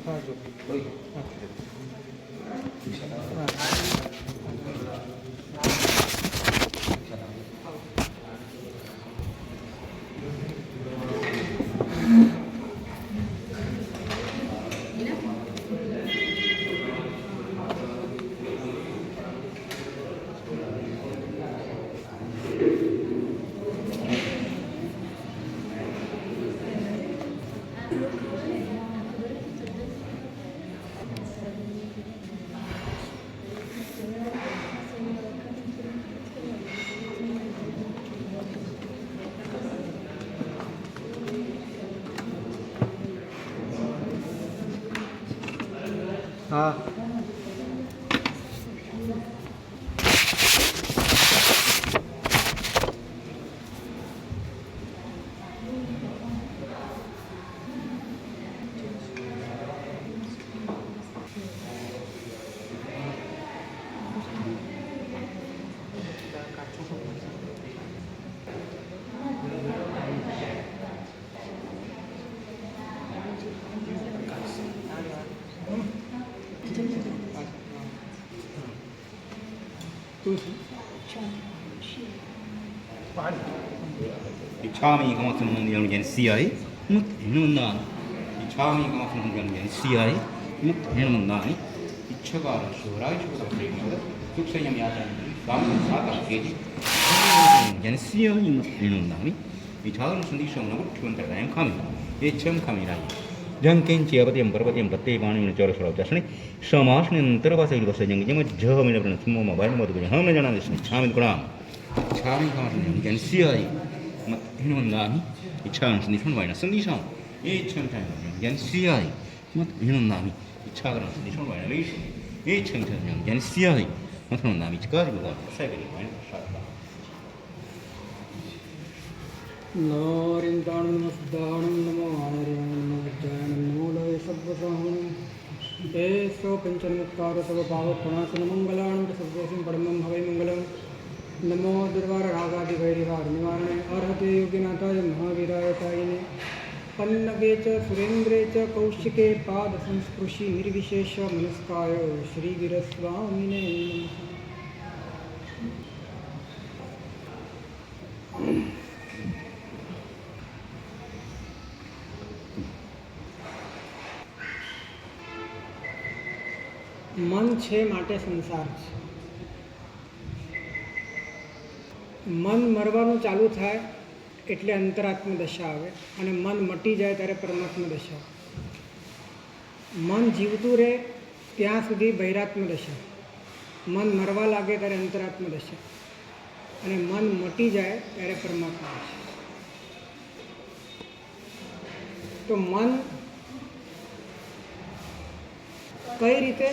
हाँ जो वही हाँ 이차미 같은 경우는 CI 뭐 이놈은 나 이차미 같은 경우는 CI 뭐 이놈은 나 이차가 쇼라이 쇼가 되는데 숙세념이 하잖아 남은 사다 계지 얘는 CI 뭐 이놈은 나이 이 작은 순디성하고 기본들 라인 카미 이 처음 카미라 jankin ciaba tiam berbatim batti bani min chora chora jasni समास ने अंतर भाषा की भाषा जंग जंग जह में अपने तुम मोबाइल में तो हम जाना इसमें छामिल करा छामिल का मतलब जन सीआई मत हिनो नामी इच्छा से निफन वाइना संदेशा ये छम छम जन सीआई मत हिनो नामी इच्छा करा से निफन वाइना ले ये छम छम जन सीआई मत हिनो नामी चका जी बोल साइकिल वाइना शादा नारिंदाणं नमस्दाणं नमो आर्याणं नमो विद्याणं नमो लय सब्बसाहनं एसो पंचन्मुक्तार सब पावपणासन मंगलाणं सर्वेषं परमं भवै मंगलं नमो दुर्वार रागादि भैरवार निवारणे अर्हते योगिनाथाय महावीराय तायिने पन्नगे च सुरेन्द्रे च कौशिके पाद संस्पृशि निर्विशेष मनस्काय श्री वीरस्वामिने मन छे माटे संसार छे मन मरवानुं चालू थाय एटले अंतरात्म दशा आवे अने मन मटी जाए त्यारे परमात्मा दशा मन जीवतुं रहे त्यां सुधी बहिरात्म दशा मन मरवा लागे त्यारे अंतरात्म दशा अने मन मटी जाए त्यारे परमात्मा दशा तो मन कई रीते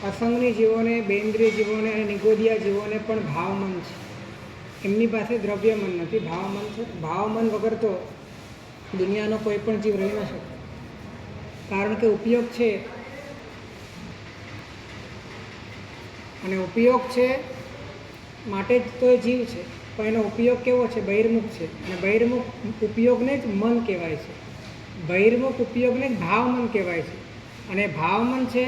असंगनी जीवोने बेन्द्रिय जीवोने अने निगोदिया जीवोने पण भाव मन छे एमनी पासे द्रव्य मन नथी भाव मन छे भाव मन वगर तो दुनियानो कोई पण जीव रही न शके कारण के उपयोग छे अने उपयोग छे माटे ज तो जीव छे पण एनो उपयोग केवो छे बहिर्मुख छे अने बहिर्मुख उपयोगने ज मन कहेवाय छे बहिर्मुख उपयोगने भाव मन कहेवाय छे अने भाव मन छे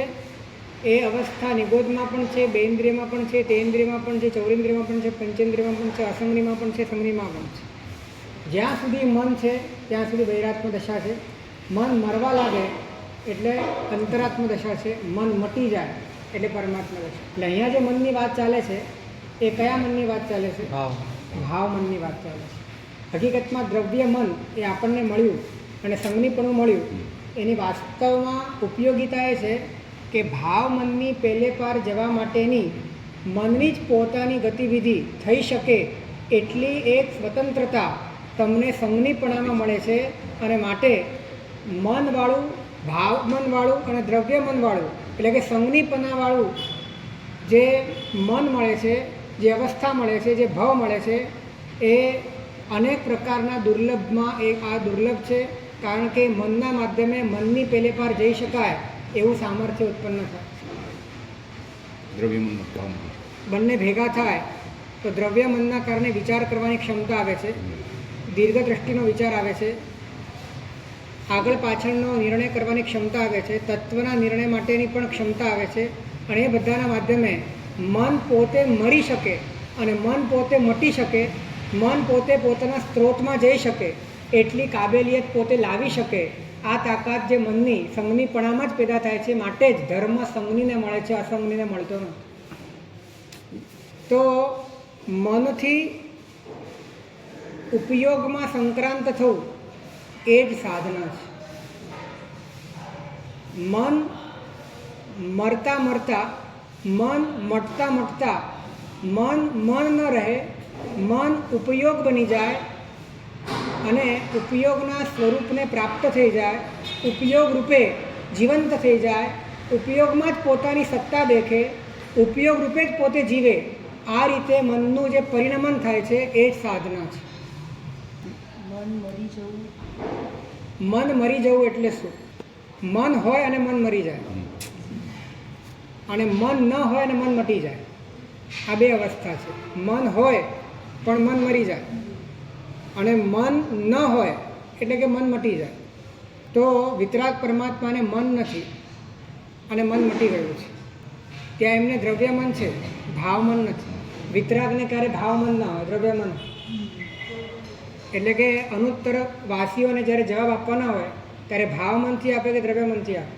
ए अवस्था निगोदमां पण छे बेन्द्रियमां पण छे तेन्द्रियमां पण छे चौरेन्द्रियमां पण छे पंचेन्द्रियमां पण छे असंगनीमां पण छे संगनीमां पण छे ज्यां सुधी मन छे त्यां सुधी बहिरात्म दशा छे मन मरवा लागे एटले अंतरात्म दशा छे मन मटी जाए एटले परमात्मा दशा एटले अहींया जे मननी वात चाले छे ए कया मननी वात चाले छे भाव मननी वात चाले छे हकीकतमां द्रव्य मन ए आपणने मळ्युं અને સંગનીપણું મળ્યું એની વાસ્તવમાં ઉપયોગિતા એ છે કે ભાવ મનની પહેલે પાર જવા માટેની મનની જ પોતાની ગતિવિધિ થઈ શકે એટલી એક સ્વતંત્રતા તમને સંગનીપણામાં મળે છે અને માટે મનવાળું ભાવ મનવાળું અને દ્રવ્ય મનવાળું એટલે કે સંગનીપણાવાળું જે મન મળે છે જે અવસ્થા મળે છે જે ભાવ મળે છે એ અનેક પ્રકારના દુર્લભમાં એક આ દુર્લભ છે कारण के मनना माध्यमे मननी पहले पार जई शकाय एवं सामर्थ्य उत्पन्न थाय द्रव्य मन बंने भेगा थाय तो द्रव्य मनना कारणे विचार करवानी क्षमता आवे छे દીર્ઘદ્રષ્ટિનો વિચાર આવે છે, આગળ પાછળનો નિર્ણય કરવાની ક્ષમતા આવે છે, તત્વના નિર્ણય માટેની પણ ક્ષમતા આવે છે. અને એ બધાના માધ્યમે મન પોતે મરી શકે અને મન પોતે મટી શકે, મન પોતે પોતાના સ્ત્રોતમાં જઈ શકે એટલી કાબેલિયત પોતે લાવી શકે. આ તાકાત જે મનની સંજ્ઞીપણામાં જ પેદા થાય છે. માટે જ ધર્મ સંજ્ઞીને મળે છે, અસંજ્ઞીને મળતો નથી. તો મનથી ઉપયોગમાં સંક્રાંત થવું એ જ સાધના છે. મન મરતા મરતા, મન મટતા મટતા, મન ન રહે, મન ઉપયોગ બની જાય અને ઉપયોગના સ્વરૂપને પ્રાપ્ત થઈ જાય, ઉપયોગ રૂપે જીવંત થઈ જાય, ઉપયોગમાં જ પોતાની સત્તા દેખે, ઉપયોગ રૂપે જ પોતે જીવે. આ રીતે મનનું જે પરિણમન થાય છે એ જ સાધના છે. મન મરી જવું એટલે શું? મન હોય અને મન મરી જાય, અને મન ન હોય અને મન મટી જાય. આ બે અવસ્થા છે. મન હોય પણ મન મરી જાય, અને મન ન હોય એટલે કે મન મટી જાય. તો વિતરાગ પરમાત્માને મન નથી અને મન મટી ગયું છે. ત્યાં એમને દ્રવ્ય મન છે, ભાવ મન નથી. વિતરાગને ક્યારે ભાવ મન ના હોય, દ્રવ્ય મન. એટલે કે અનુત્તર વાસીઓને જ્યારે જવાબ આપવાના હોય ત્યારે ભાવ મનથી આપે કે દ્રવ્ય મનથી આપે?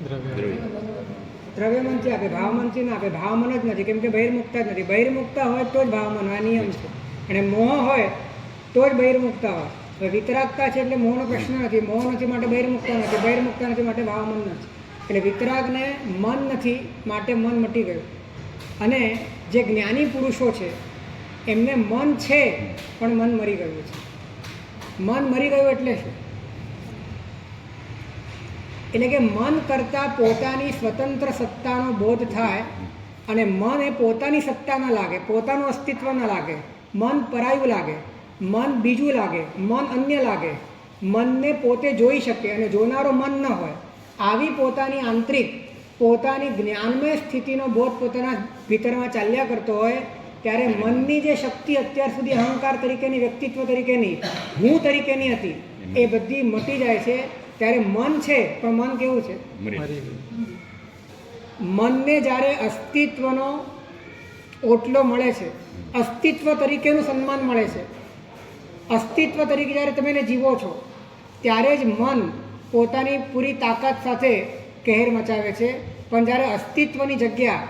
દ્રવ્ય મનથી આપે, ભાવ મનથી ના આપે. ભાવ મન જ નથી, કેમ કે બહિર્મુક્તા જ નથી. બહિર્મુક્તા હોય તો જ ભાવ મન હોય, આ નિયમ છે. અને મોહ હોય તો જ બહિર્મુક્તા હોય. હવે વિતરાગતા છે એટલે મોહનો પ્રશ્ન નથી. મોહ નથી માટે બહિર્મુક્તા નથી, બહિર્મુક્તા નથી માટે ભાવ મન નથી. એટલે વિતરાગને મન નથી માટે મન મટી ગયું. અને જે જ્ઞાની પુરુષો છે એમને મન છે પણ મન મરી ગયું છે. મન મરી ગયું એટલે શું? એટલે કે મન કરતાં પોતાની સ્વતંત્ર સત્તાનો બોધ થાય અને મન એ પોતાની સત્તા ન લાગે, પોતાનું અસ્તિત્વ ન લાગે, મન પરાયું લાગે, મન બીજું લાગે, મન અન્ય લાગે, મનને પોતે જોઈ શકે અને જોનારો મન ન હોય. આવી પોતાની આંતરિક, પોતાની જ્ઞાનમય સ્થિતિનો બોધ પોતાના ભીતરમાં ચાલ્યા કરતો હોય ત્યારે મનની જે શક્તિ અત્યાર સુધી અહંકાર તરીકેની, વ્યક્તિત્વ તરીકેની, હું તરીકેની હતી એ બધી મટી જાય છે. ત્યારે મન છે પણ મન કેવું છે? મનને જ્યારે અસ્તિત્વનો ઓટલો મળે છે, અસ્તિત્વ તરીકેનું સન્માન મળે છે, અસ્તિત્વ તરીકે જ્યારે તમે એને જીવો છો ત્યારે જ મન પોતાની પૂરી તાકાત સાથે કહેર મચાવે છે. પણ જ્યારે અસ્તિત્વની જગ્યા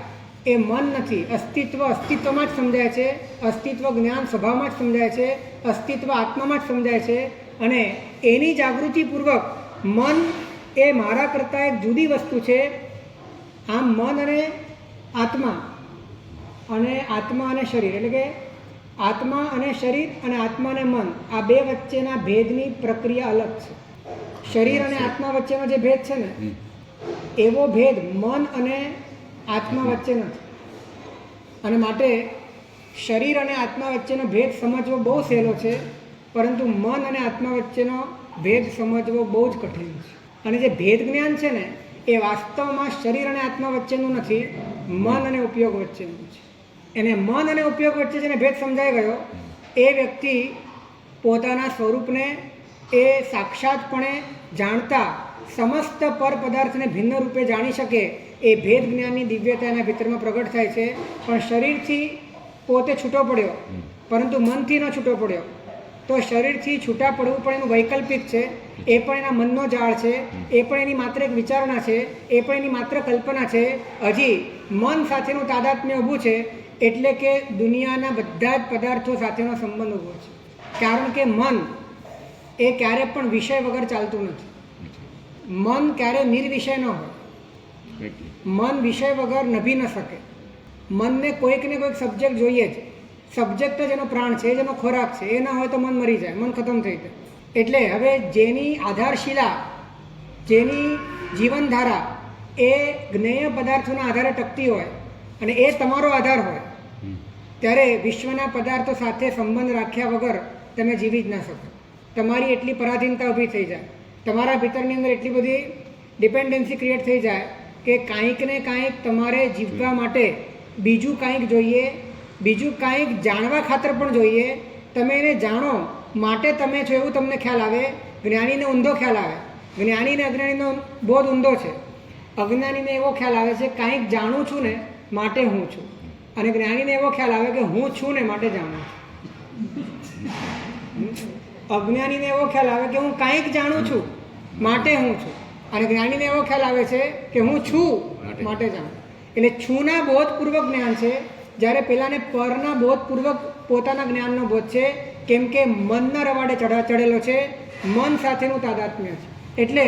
એ મન નથી, અસ્તિત્વ અસ્તિત્વમાં જ સમજાય છે, અસ્તિત્વ જ્ઞાન સ્વભાવમાં જ સમજાય છે, અસ્તિત્વ આત્મામાં જ સમજાય છે. અને એની જાગૃતિપૂર્વક મન એ મારા કરતાં એક જુદી વસ્તુ છે. આમ મન અને આત્મા અને શરીર, એટલે કે આત્મા અને શરીર અને આત્મા અને મન, આ બે વચ્ચેના ભેદની પ્રક્રિયા અલગ છે. શરીર અને આત્મા વચ્ચેનો જે ભેદ છે ને એવો ભેદ મન અને આત્મા વચ્ચે નથી. અને માટે શરીર અને આત્મા વચ્ચેનો ભેદ સમજવો બહુ સહેલો છે, પરંતુ મન અને આત્મા વચ્ચેનો ભેદ સમજવો બહુ જ કઠિન છે. અને જે ભેદ જ્ઞાન છે ને એ વાસ્તવમાં શરીર અને આત્મા વચ્ચેનું નથી, મન અને ઉપયોગ વચ્ચેનું છે. એને મન અને ઉપયોગ વચ્ચે જેને ભેદ સમજાઈ ગયો એ વ્યક્તિ પોતાના સ્વરૂપને એ સાક્ષાતપણે જાણતા સમસ્ત પર પદાર્થને ભિન્ન રૂપે જાણી શકે એ ભેદ જ્ઞાનની દિવ્યતા એના ભીતરમાં પ્રગટ થાય છે. પણ શરીરથી પોતે છૂટો પડ્યો પરંતુ મનથી ન છૂટો પડ્યો. તો શરીરથી છૂટા પડવું પણ એનું વૈકલ્પિક છે, એ પણ એના મનનો જાળ છે, એ પણ એની માત્ર એક વિચારણા છે, એ પણ એની માત્ર કલ્પના છે. હજી મન સાથેનું તાદાત્મ્ય ઊભું છે એટલે કે દુનિયાના બધા જ પદાર્થો સાથેનો સંબંધ ઊભો છે. કારણ કે મન એ ક્યારે પણ વિષય વગર ચાલતું નથી. મન ક્યારે નિર્વિષય ન હોય. મન વિષય વગર નભી ન શકે. મનને કોઈક ને કોઈક સબ્જેક્ટ જોઈએ જ. સબ્જેક્ટ જ એનો પ્રાણ છે, જેનો ખોરાક છે. એ ના હોય તો મન મરી જાય, મન ખતમ થઈ જાય. એટલે હવે જેની આધારશિલા, જેની જીવનધારા એ જ્ઞેય પદાર્થોના આધારે ટકતી હોય અને એ તમારો આધાર હોય ત્યારે વિશ્વના પદાર્થો સાથે સંબંધ રાખ્યા વગર તમે જીવી જ ના શકો. તમારી એટલી પરાધીનતા ઊભી થઈ જાય, તમારા ભીતરની અંદર એટલી બધી ડિપેન્ડન્સી ક્રિએટ થઈ જાય કે કાંઈક ને કાંઈક તમારે જીવવા માટે બીજું કાંઈક જોઈએ, બીજું કાંઈક જાણવા ખાતર પણ જોઈએ. તમે એને જાણો માટે તમે છો એવું તમને ખ્યાલ આવે. જ્ઞાનીને ઊંધો ખ્યાલ આવે. જ્ઞાનીને અજ્ઞાનીનો બોધ ઊંધો છે. અજ્ઞાનીને એવો ખ્યાલ આવે છે કાંઈક જાણું છું ને માટે હું છું, અને જ્ઞાનીને એવો ખ્યાલ આવે કે હું છું ને માટે જાણું છું. અજ્ઞાનીને એવો ખ્યાલ આવે કે હું કાંઈક જાણું છું માટે હું છું, અને જ્ઞાનીને એવો ખ્યાલ આવે છે કે હું છું માટે જાણું. એટલે છુંના બોધપૂર્વક જ્ઞાન છે, જ્યારે પેલાને પરના બોધપૂર્વક પોતાના જ્ઞાનનો બોધ છે, કેમ કે મનના રવાડે ચડેલો છે, મન સાથેનું તાદાત્મ્ય છે. એટલે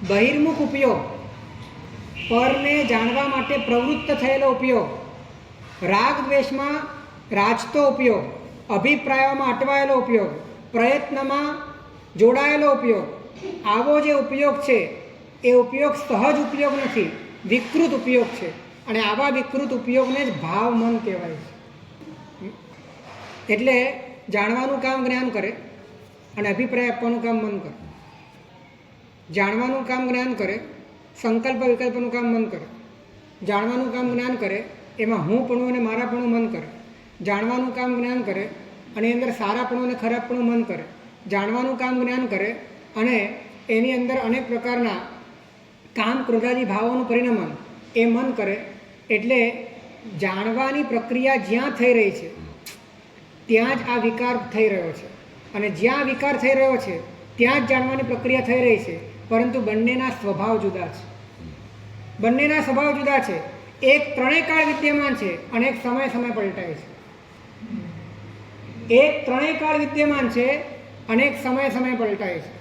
બહિર્મુખ ઉપયોગ, પરને જાણવા માટે પ્રવૃત્ત થયેલો ઉપયોગ, રાગ દ્વેષમાં રાજતો ઉપયોગ, અભિપ્રાયોમાં અટવાયેલો ઉપયોગ, પ્રયત્નમાં જોડાયેલો ઉપયોગ, આવો જે ઉપયોગ છે એ ઉપયોગ સહજ ઉપયોગ નથી, વિકૃત ઉપયોગ છે. અને આવા વિકૃત ઉપયોગને જ ભાવ મન કહેવાય છે. એટલે જાણવાનું કામ જ્ઞાન કરે અને અભિપ્રાય આપવાનું કામ મન કરે. જાણવાનું કામ જ્ઞાન કરે, સંકલ્પ વિકલ્પનું કામ મન કરે. જાણવાનું કામ જ્ઞાન કરે, એમાં હુંપણું અને મારાપણું મન કરે. જાણવાનું કામ જ્ઞાન કરે અને એની અંદર સારાપણું અને ખરાબપણું મન કરે. જાણવાનું કામ જ્ઞાન કરે અને એની અંદર અનેક પ્રકારના કામ ક્રોધાદી ભાવોનું પરિણમન એ મન કરે. એટલે જાણવાની પ્રક્રિયા જ્યાં થઈ રહી છે ત્યાં જ આ વિકાર થઈ રહ્યો છે, અને જ્યાં વિકાર થઈ રહ્યો છે ત્યાં જ જાણવાની પ્રક્રિયા થઈ રહી છે. પરંતુ બંનેના સ્વભાવ જુદા છે. બંનેના સ્વભાવ જુદા છે. એક ત્રણેય કાળ વિદ્યમાન છે અને એક સમય સમય પલટાય છે. એક ત્રણેય કાળ વિદ્યમાન છે અને એક સમય સમય પલટાય છે.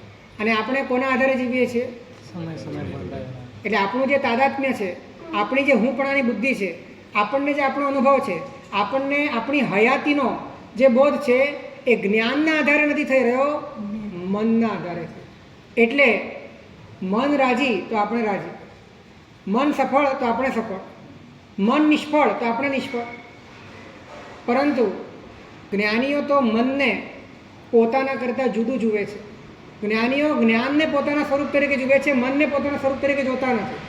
અને આપણે કોના આધારે જીવીએ છીએ? સમય સમય પલટાય. એટલે આપણું જે તાદાત્મ્ય છે, આપણી જે હુંપણાની બુદ્ધિ છે, આપણને જે આપણો અનુભવ છે, આપણને આપણી હયાતીનો જે બોધ છે એ જ્ઞાનના આધારે નથી થઈ રહ્યો, મનના આધારે છે. એટલે મન રાજી તો આપણે રાજી, મન સફળ તો આપણે સફળ, મન નિષ્ફળ તો આપણે નિષ્ફળ. પરંતુ જ્ઞાનીઓ તો મનને પોતાના કરતાં જુદું જુએ છે. જ્ઞાનીઓ જ્ઞાનને પોતાના સ્વરૂપ તરીકે જુએ છે, મનને પોતાના સ્વરૂપ તરીકે જોતા નથી.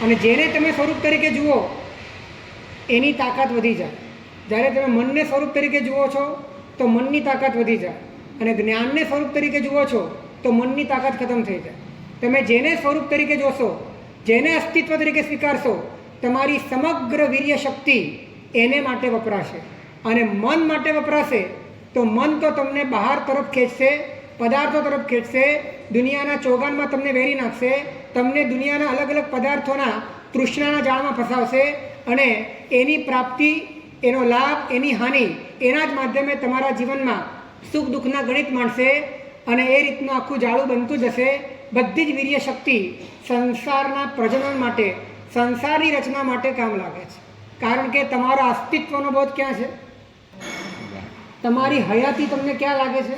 અને જેને તમે સ્વરૂપ તરીકે જુઓ એની તાકાત વધી જાય. જ્યારે તમે મનને સ્વરૂપ તરીકે જુઓ છો તો મનની તાકાત વધી જાય, અને જ્ઞાનને સ્વરૂપ તરીકે જુઓ છો તો મનની તાકાત ખતમ થઈ જાય. તમે જેને સ્વરૂપ તરીકે જોશો, જેને અસ્તિત્વ તરીકે સ્વીકારશો, તમારી સમગ્ર વીર્ય શક્તિ એને માટે વપરાશે. અને મન માટે વપરાશે તો મન તો તમને બહાર તરફ ખેંચશે, પદાર્થો તરફ ખેંચશે, દુનિયાના ચોગાનમાં તમને વેરી નાખશે, તમને દુનિયાના અલગ અલગ પદાર્થોના તૃષ્ણાના જાળમાં ફસાવશે, અને એની પ્રાપ્તિ, એનો લાભ, એની હાનિ, એના જ માધ્યમે તમારા જીવનમાં સુખ દુઃખના ગણિત માંડશે, અને એ રીતનું આખું જાળું બનતું જશે. બધી જ વીર્ય શક્તિ સંસારના પ્રજનન માટે, સંસારની રચના માટે કામ લાગે છે. કારણ કે તમારા અસ્તિત્વનો બોધ ક્યાં છે? તમારી હયાતી તમને ક્યાં લાગે છે?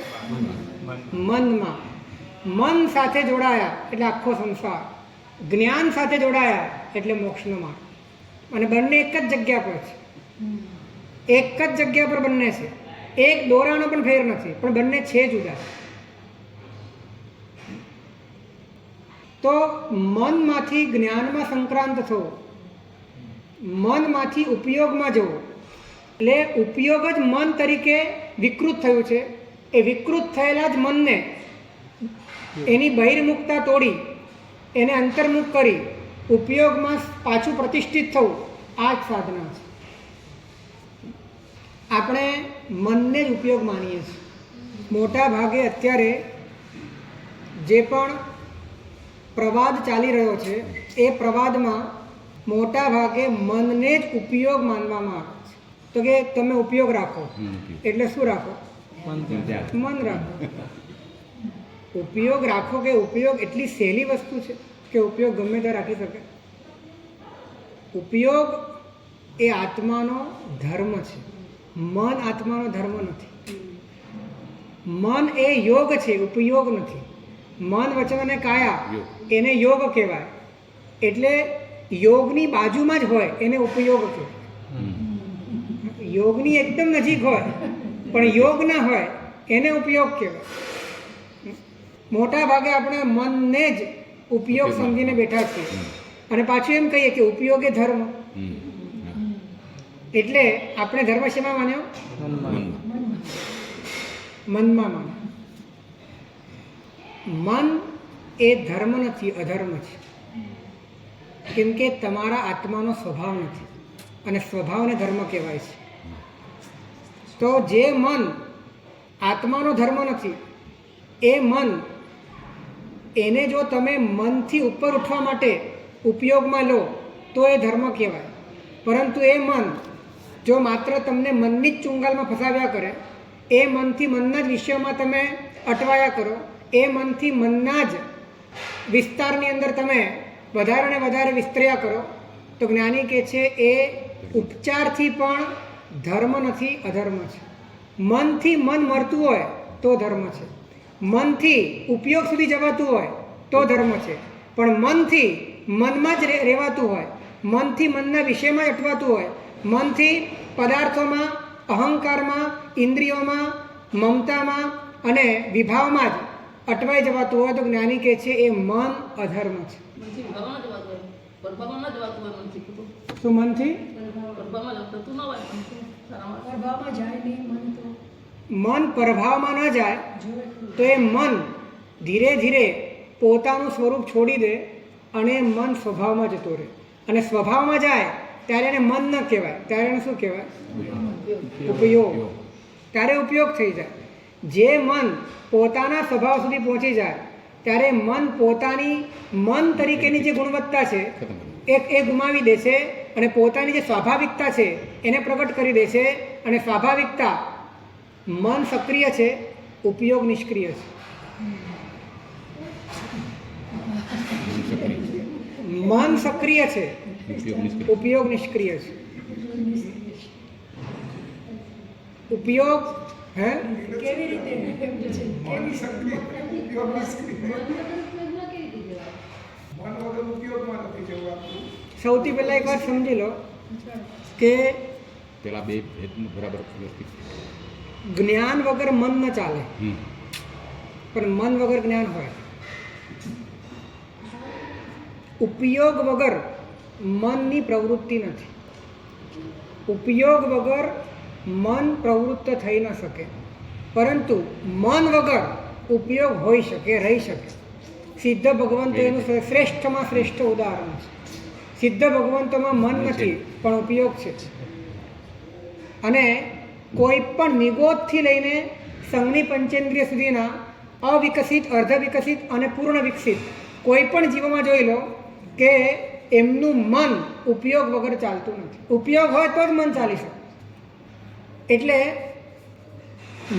મનમાં. મન સાથે જોડાયા એટલે આખો સંસાર, જ્ઞાન સાથે જોડાયા એટલે મોક્ષનો માર્ગ. અને બંને એક જ જગ્યા પર છે, એક જ જગ્યા પર બંને છે. એક દોરાનો પણ ફેર નથી, પણ બંને છે જુદા. તો મનમાંથી જ્ઞાનમાં સંક્રાંત થવું, મનમાંથી ઉપયોગમાં જવું, એટલે ઉપયોગ જ મન તરીકે વિકૃત થયું છે. એ વિકૃત થયેલા જ મનને એની બહિર્મુખતા તોડી એને અંતર્મુખ કરી ઉપયોગમાં પાછું પ્રતિષ્ઠિત થવું, આ જ સાધના છે. આપણે મનને જ ઉપયોગ માનીએ છીએ. મોટા ભાગે અત્યારે જે પણ પ્રવાદ ચાલી રહ્યો છે એ પ્રવાદમાં મોટા ભાગે મનને જ ઉપયોગ માનવામાં આવે છે. તો કે તમે ઉપયોગ રાખો એટલે શું રાખો? મન રાખો. ઉપયોગ રાખો કે ઉપયોગ એટલી સહેલી વસ્તુ છે કે ઉપયોગ ગમે ત્યાં રાખી શકે? ઉપયોગ એ આત્માનો ધર્મ છે, મન આત્માનો ધર્મ નથી. મન એ યોગ છે, ઉપયોગ નથી. મન વચન અને કાયા એને યોગ કહેવાય. એટલે યોગની બાજુમાં જ હોય એને ઉપયોગ કહેવાય. યોગની એકદમ નજીક હોય પણ યોગ ના હોય એને ઉપયોગ કહેવાય. મોટા ભાગે આપણે મનને જ ઉપયોગ સમજીને બેઠા છીએ, અને પાછું એમ કહીએ કે ઉપયોગ એ ધર્મ. એટલે આપણે ધર્મ શેમાં માન્યો? મનમાં માનો. મન એ ધર્મ નથી, અધર્મ છે. કેમ કે તમારા આત્માનો સ્વભાવ નથી અને સ્વભાવને ધર્મ કહેવાય છે. તો જે મન આત્માનો ધર્મ નથી એ મન, એને જો તમે મનથી ઉપર ઉઠવા માટે ઉપયોગમાં લો તો એ ધર્મ કહેવાય. પરંતુ એ મન જો માત્ર તમને મનની જ ચુંગાલમાં ફસાવ્યા કરે, એ મનથી મનના જ વિષયોમાં તમે અટવાયા કરો, એ મનથી મનના જ વિસ્તારની અંદર તમે વધારે ને વધારે વિસ્તર્યા કરો, તો જ્ઞાની કહે છે એ ઉપચારથી પણ ધર્મ નથી, અધર્મ છે. મનથી મન મરતું હોય તો ધર્મ છે, મનથી ઉપયોગ સુધી જવાતું હોય તો ધર્મ છે. પણ મનથી મનમાં જ રહેવાતું હોય, મનથી મનના વિષયમાં જ અટવાતું હોય, મનથી પદાર્થોમાં, અહંકારમાં, ઇન્દ્રિયોમાં, મમતામાં અને વિભાવમાં જ અટવાઈ જવાતું હોય તો જ્ઞાની કહે છે એ મન અધર્મ છે. શું મનથી મન પ્રભાવમાં ન જાય તો એ મન ધીરે ધીરે પોતાનું સ્વરૂપ છોડી દે અને મન સ્વભાવમાં જતો રહે. અને સ્વભાવમાં જાય ત્યારે એને મન ન કહેવાય, ત્યારે એને શું કહેવાય? ઉપયોગ. ત્યારે ઉપયોગ થઈ જાય. જે મન પોતાના સ્વભાવ સુધી પહોંચી જાય ત્યારે મન પોતાની મન તરીકેની જે ગુણવત્તા છે એ ગુમાવી દે છે અને પોતાની જે સ્વાભાવિકતા છે એને પ્રગટ કરી દે છે. અને સ્વાભાવિકતા મન સક્રિય છે, ઉપયોગ નિષ્ક્રિય છે. મન સક્રિય છે, ઉપયોગ નિષ્ક્રિય છે. ઉપયોગ કેવી રીતે સૌથી પહેલા એક વાત સમજી લો કે પેલા બે બરાબર જ્ઞાન વગર મન ન ચાલે, પણ મન વગર જ્ઞાન હોય. ઉપયોગ વગર મનની પ્રવૃત્તિ નથી. ઉપયોગ વગર મન પ્રવૃત્ત થઈ ન શકે, પરંતુ મન વગર ઉપયોગ હોઈ શકે, રહી શકે. સિદ્ધ ભગવંતો એનું શ્રેષ્ઠમાં શ્રેષ્ઠ ઉદાહરણ છે. સિદ્ધ ભગવંતોમાં મન નથી પણ ઉપયોગ છે. અને કોઈ પણ નિગોદથી લઈને સંજ્ઞી પંચેન્દ્રિય સુધીના અવિકસિત, અર્ધ વિકસિત અને પૂર્ણ વિકસિત કોઈ પણ જીવોમાં જોઈ લો કે એમનું મન ઉપયોગ વગર ચાલતું નથી. ઉપયોગ હોય તો જ મન ચાલી શકે. એટલે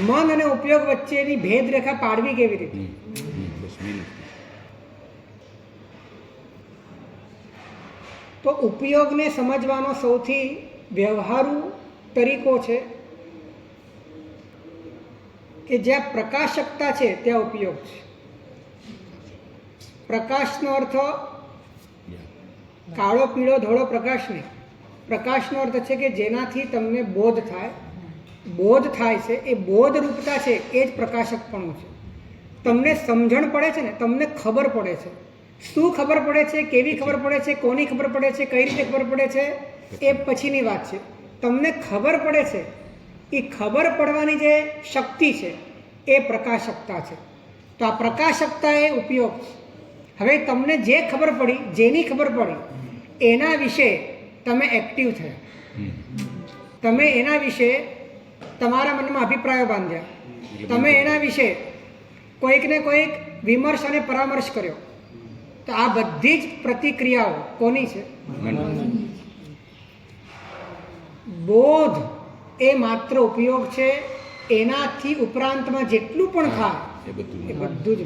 મન અને ઉપયોગ વચ્ચેની ભેદરેખા પાડવી કેવી રીતે? તો ઉપયોગને સમજવાનો સૌથી વ્યવહારુ તરીકો છે કે જ્યાં પ્રકાશકતા છે ત્યાં ઉપયોગ છે. પ્રકાશનો અર્થ કાળો, પીળો, ધોળો પ્રકાશ નહીં. પ્રકાશનો અર્થ છે કે જેનાથી તમને બોધ થાય. બોધ થાય છે એ બોધ રૂપતા છે એ જ પ્રકાશકપણું છે. તમને સમજણ પડે છે ને, તમને ખબર પડે છે. શું ખબર પડે છે, કેવી ખબર પડે છે, કોની ખબર પડે છે, કઈ રીતે ખબર પડે છે એ પછીની વાત છે. તમને ખબર પડે છે, એ ખબર પડવાની જે શક્તિ છે એ પ્રકાશકતા છે. તો આ પ્રકાશકતા એ ઉપયોગ છે. હવે તમને જે ખબર પડી, જેની ખબર પડી એના વિશે તમે એક્ટિવ થયા, તમે એના વિશે તમારા મનમાં અભિપ્રાયો બાંધ્યા, તમે એના વિશે કોઈકને કોઈક વિમર્શ અને પરામર્શ કર્યો. તો આ બધી જ પ્રતિક્રિયાઓ કોની છે? બોધ એ માત્ર ઉપયોગ છે. એનાથી ઉપરાંતમાં જેટલું પણ થાય એ બધું જ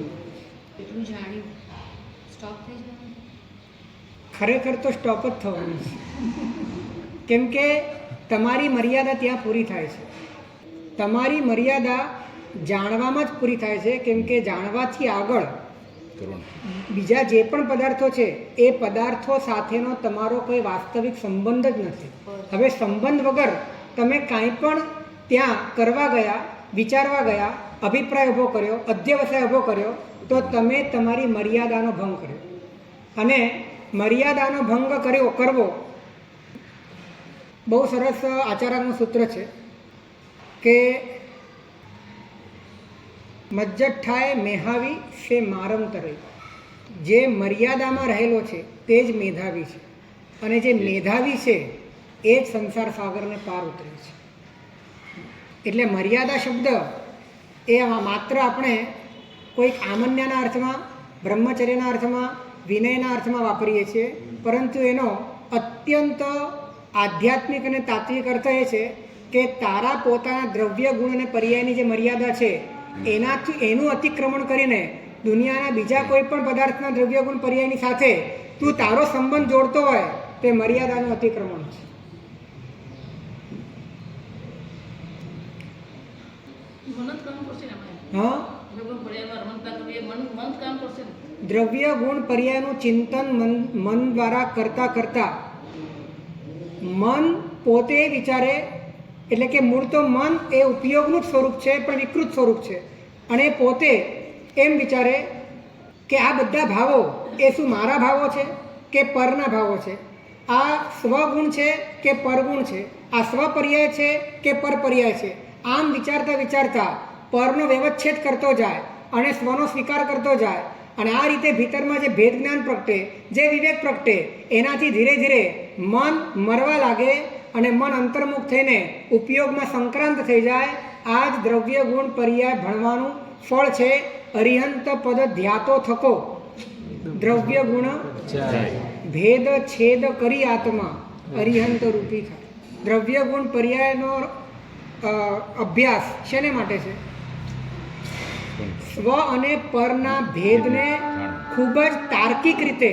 ખરેખર તો સ્ટોપ જ થવાનું છે. કેમ કે તમારી મર્યાદા ત્યાં પૂરી થાય છે. તમારી મર્યાદા જાણવામાં જ પૂરી થાય છે. કેમ કે જાણવાથી આગળ બીજા જે પણ પદાર્થો છે એ પદાર્થો સાથેનો તમારો કોઈ વાસ્તવિક સંબંધ જ નથી. હવે સંબંધ વગર તમે કાંઈ પણ ત્યાં કરવા ગયા, વિચારવા ગયા, અભિપ્રાય ઊભો કર્યો, અધ્યવસાય ઊભો કર્યો તો તમે તમારી મર્યાદાનો ભંગ કર્યો. અને મર્યાદાનો ભંગ કરવો બહુ સરસ આચાર્યનું સૂત્ર છે કે મજ્જઠાએ મેહાવી સે મારમ તરે. જે મર્યાદામાં રહેલો છે તે જ મેધાવી છે, અને જે મેધાવી છે એ જ સંસાર સાગરને પાર ઉતરે છે. એટલે મર્યાદા શબ્દ એ માત્ર આપણે કોઈક આમન્યના અર્થમાં, બ્રહ્મચર્યના અર્થમાં, વિનયના અર્થમાં વાપરીએ છીએ, પરંતુ એનો અત્યંત આધ્યાત્મિક અને તાત્વિક અર્થ એ છે કે તારા પોતાના દ્રવ્ય ગુણ અને પર્યાયની જે મર્યાદા છે એનું અતિક્રમણ કરીને દુનિયાના બીજા કોઈ પણ પદાર્થના દ્રવ્ય ગુણ પર્યાયની સાથે તું તારો સંબંધ જોડતો હોય તે મર્યાદાનું અતિક્રમણ છે. હા, દ્રવ્ય ગુણ પર્યાયનું ચિંતન મન દ્વારા કરતા કરતા મન પોતે વિચારે, એટલે કે મૂળ તો મન એ ઉપયોગનું જ સ્વરૂપ છે પણ વિકૃત સ્વરૂપ છે, અને પોતે એમ વિચારે કે આ બધા ભાવો એ શું મારા ભાવો છે કે પરના ભાવો છે, આ સ્વગુણ છે કે પરગુણ છે, આ સ્વપર્યાય છે કે પરપર્યાય છે. આમ વિચારતા વિચારતા પરનો વ્યવચ્છેદ કરતો જાય અને સ્વનો સ્વીકાર કરતો જાય, અને આ રીતે ભીતરમાં જે ભેદ જ્ઞાન પ્રગટે, જે વિવેક પ્રગટે, એનાથી ધીરે ધીરે મન મરવા લાગે અને મન અંતર્મુખ થઈને ઉપયોગમાં સંક્રાંત થઈ જાય. આ જ દ્રવ્ય ગુણ પર્યાય ભણવાનું ફળ છે. અરિહંત પદ ધ્યાતો થકો દ્રવ્ય ગુણ ભેદ છેદ કરી આત્મા અરિહંત રૂપી થાય. દ્રવ્ય ગુણ પર્યાયનો અભ્યાસ શેને માટે છે? સ્વ અને પરના ભેદને ખૂબ જ તાર્કિક રીતે,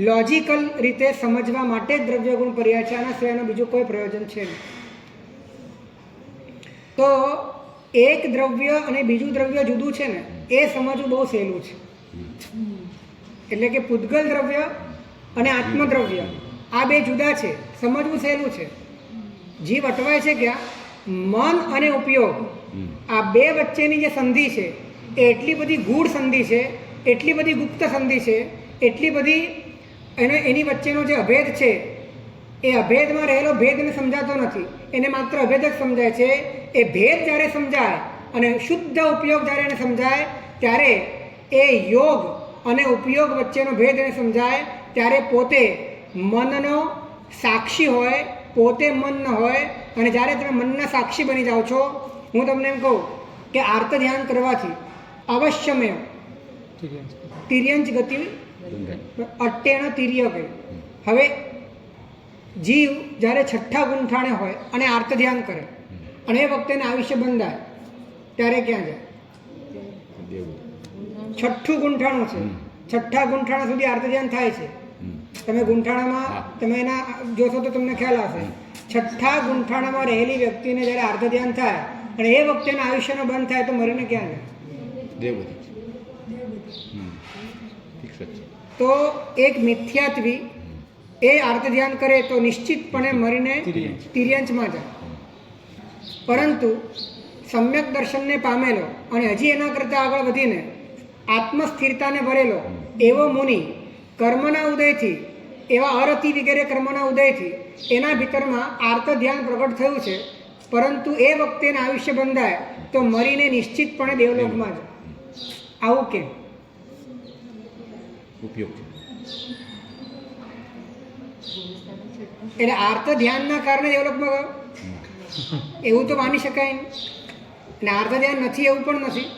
લોજિકલ રીતે સમજવા માટે જ દ્રવ્ય ગુણ પર્યાય છે. આના સિવાયનું બીજું કોઈ પ્રયોજન છે નહીં. તો એક દ્રવ્ય અને બીજું દ્રવ્ય જુદું છે ને એ સમજવું બહુ સહેલું છે. એટલે કે પૂતગલ દ્રવ્ય અને આત્મદ્રવ્ય આ બે જુદા છે, સમજવું સહેલું છે. જીવ અટવાય છે ક્યાં? મન અને ઉપયોગ આ બે વચ્ચેની જે સંધિ છે એ એટલી બધી ગૂઢ સંધિ છે, એટલી બધી ગુપ્ત સંધિ છે, એટલી બધી એની વચ્ચેનો જે અભેદ છે એ અભેદમાં રહેલો ભેદ એને સમજાતો નથી, એને માત્ર અભેદ જ સમજાય છે. એ ભેદ જ્યારે સમજાય અને શુદ્ધ ઉપયોગ જ્યારે એને સમજાય ત્યારે એ યોગ અને ઉપયોગ વચ્ચેનો ભેદ એને સમજાય ત્યારે પોતે મનનો સાક્ષી હોય, પોતે મન ન હોય. અને જ્યારે તમે મનના સાક્ષી બની જાઓ છો, હું તમને એમ કહું કે આર્ત ધ્યાન કરવાથી અવશ્યમેવ તિર્યંચ ગતિ અટ્ટેણ તિર્ય ગઈ. હવે જીવ જ્યારે છઠ્ઠા ગુંઠાણે હોય અને આર્ત ધ્યાન કરે અને એ વખતે એને આયુષ્ય બંધાય ત્યારે ક્યાં જાય? છઠ્ઠું ગુંઠાણું છે, છઠ્ઠા ગુંઠાણા સુધી આર્ત ધ્યાન થાય છે. તમે ગુંઠાણામાં તમે એના જોશો તો તમને ખ્યાલ આવશે. છઠ્ઠા ગુંઠાણામાં રહેલી વ્યક્તિને જ્યારે આર્ત ધ્યાન થાય અને એ વખતે એના આયુષ્યનો બંધ થાય તો મરીને ક્યાં જાય? તો એક મિથ્યાત્વી એ આર્ત ધ્યાન કરે તો નિશ્ચિતપણે મરીને તિર્યંચમાં જાય. પરંતુ સમ્યક દર્શનને પામેલો અને હજી એના કરતાં આગળ વધીને આત્મસ્થિરતાને ભરેલો એવો મુનિ કર્મના ઉદયથી, એવા અરતિ વગેરે કર્મના ઉદયથી એના ભીતરમાં આર્ત ધ્યાન પ્રગટ થયું છે, પરંતુ એ વખતે એના આયુષ્ય બંધાય તો મરીને નિશ્ચિતપણે દેવલોકમાં જાય. આવું કેમ? ઉપયોગ એટલે આર્ત ધ્યાનના કારણે દેવલોકમાં ગયો એવું તો માની શકાય નહીં. અને આર્ત ધ્યાન નથી એવું પણ નથી,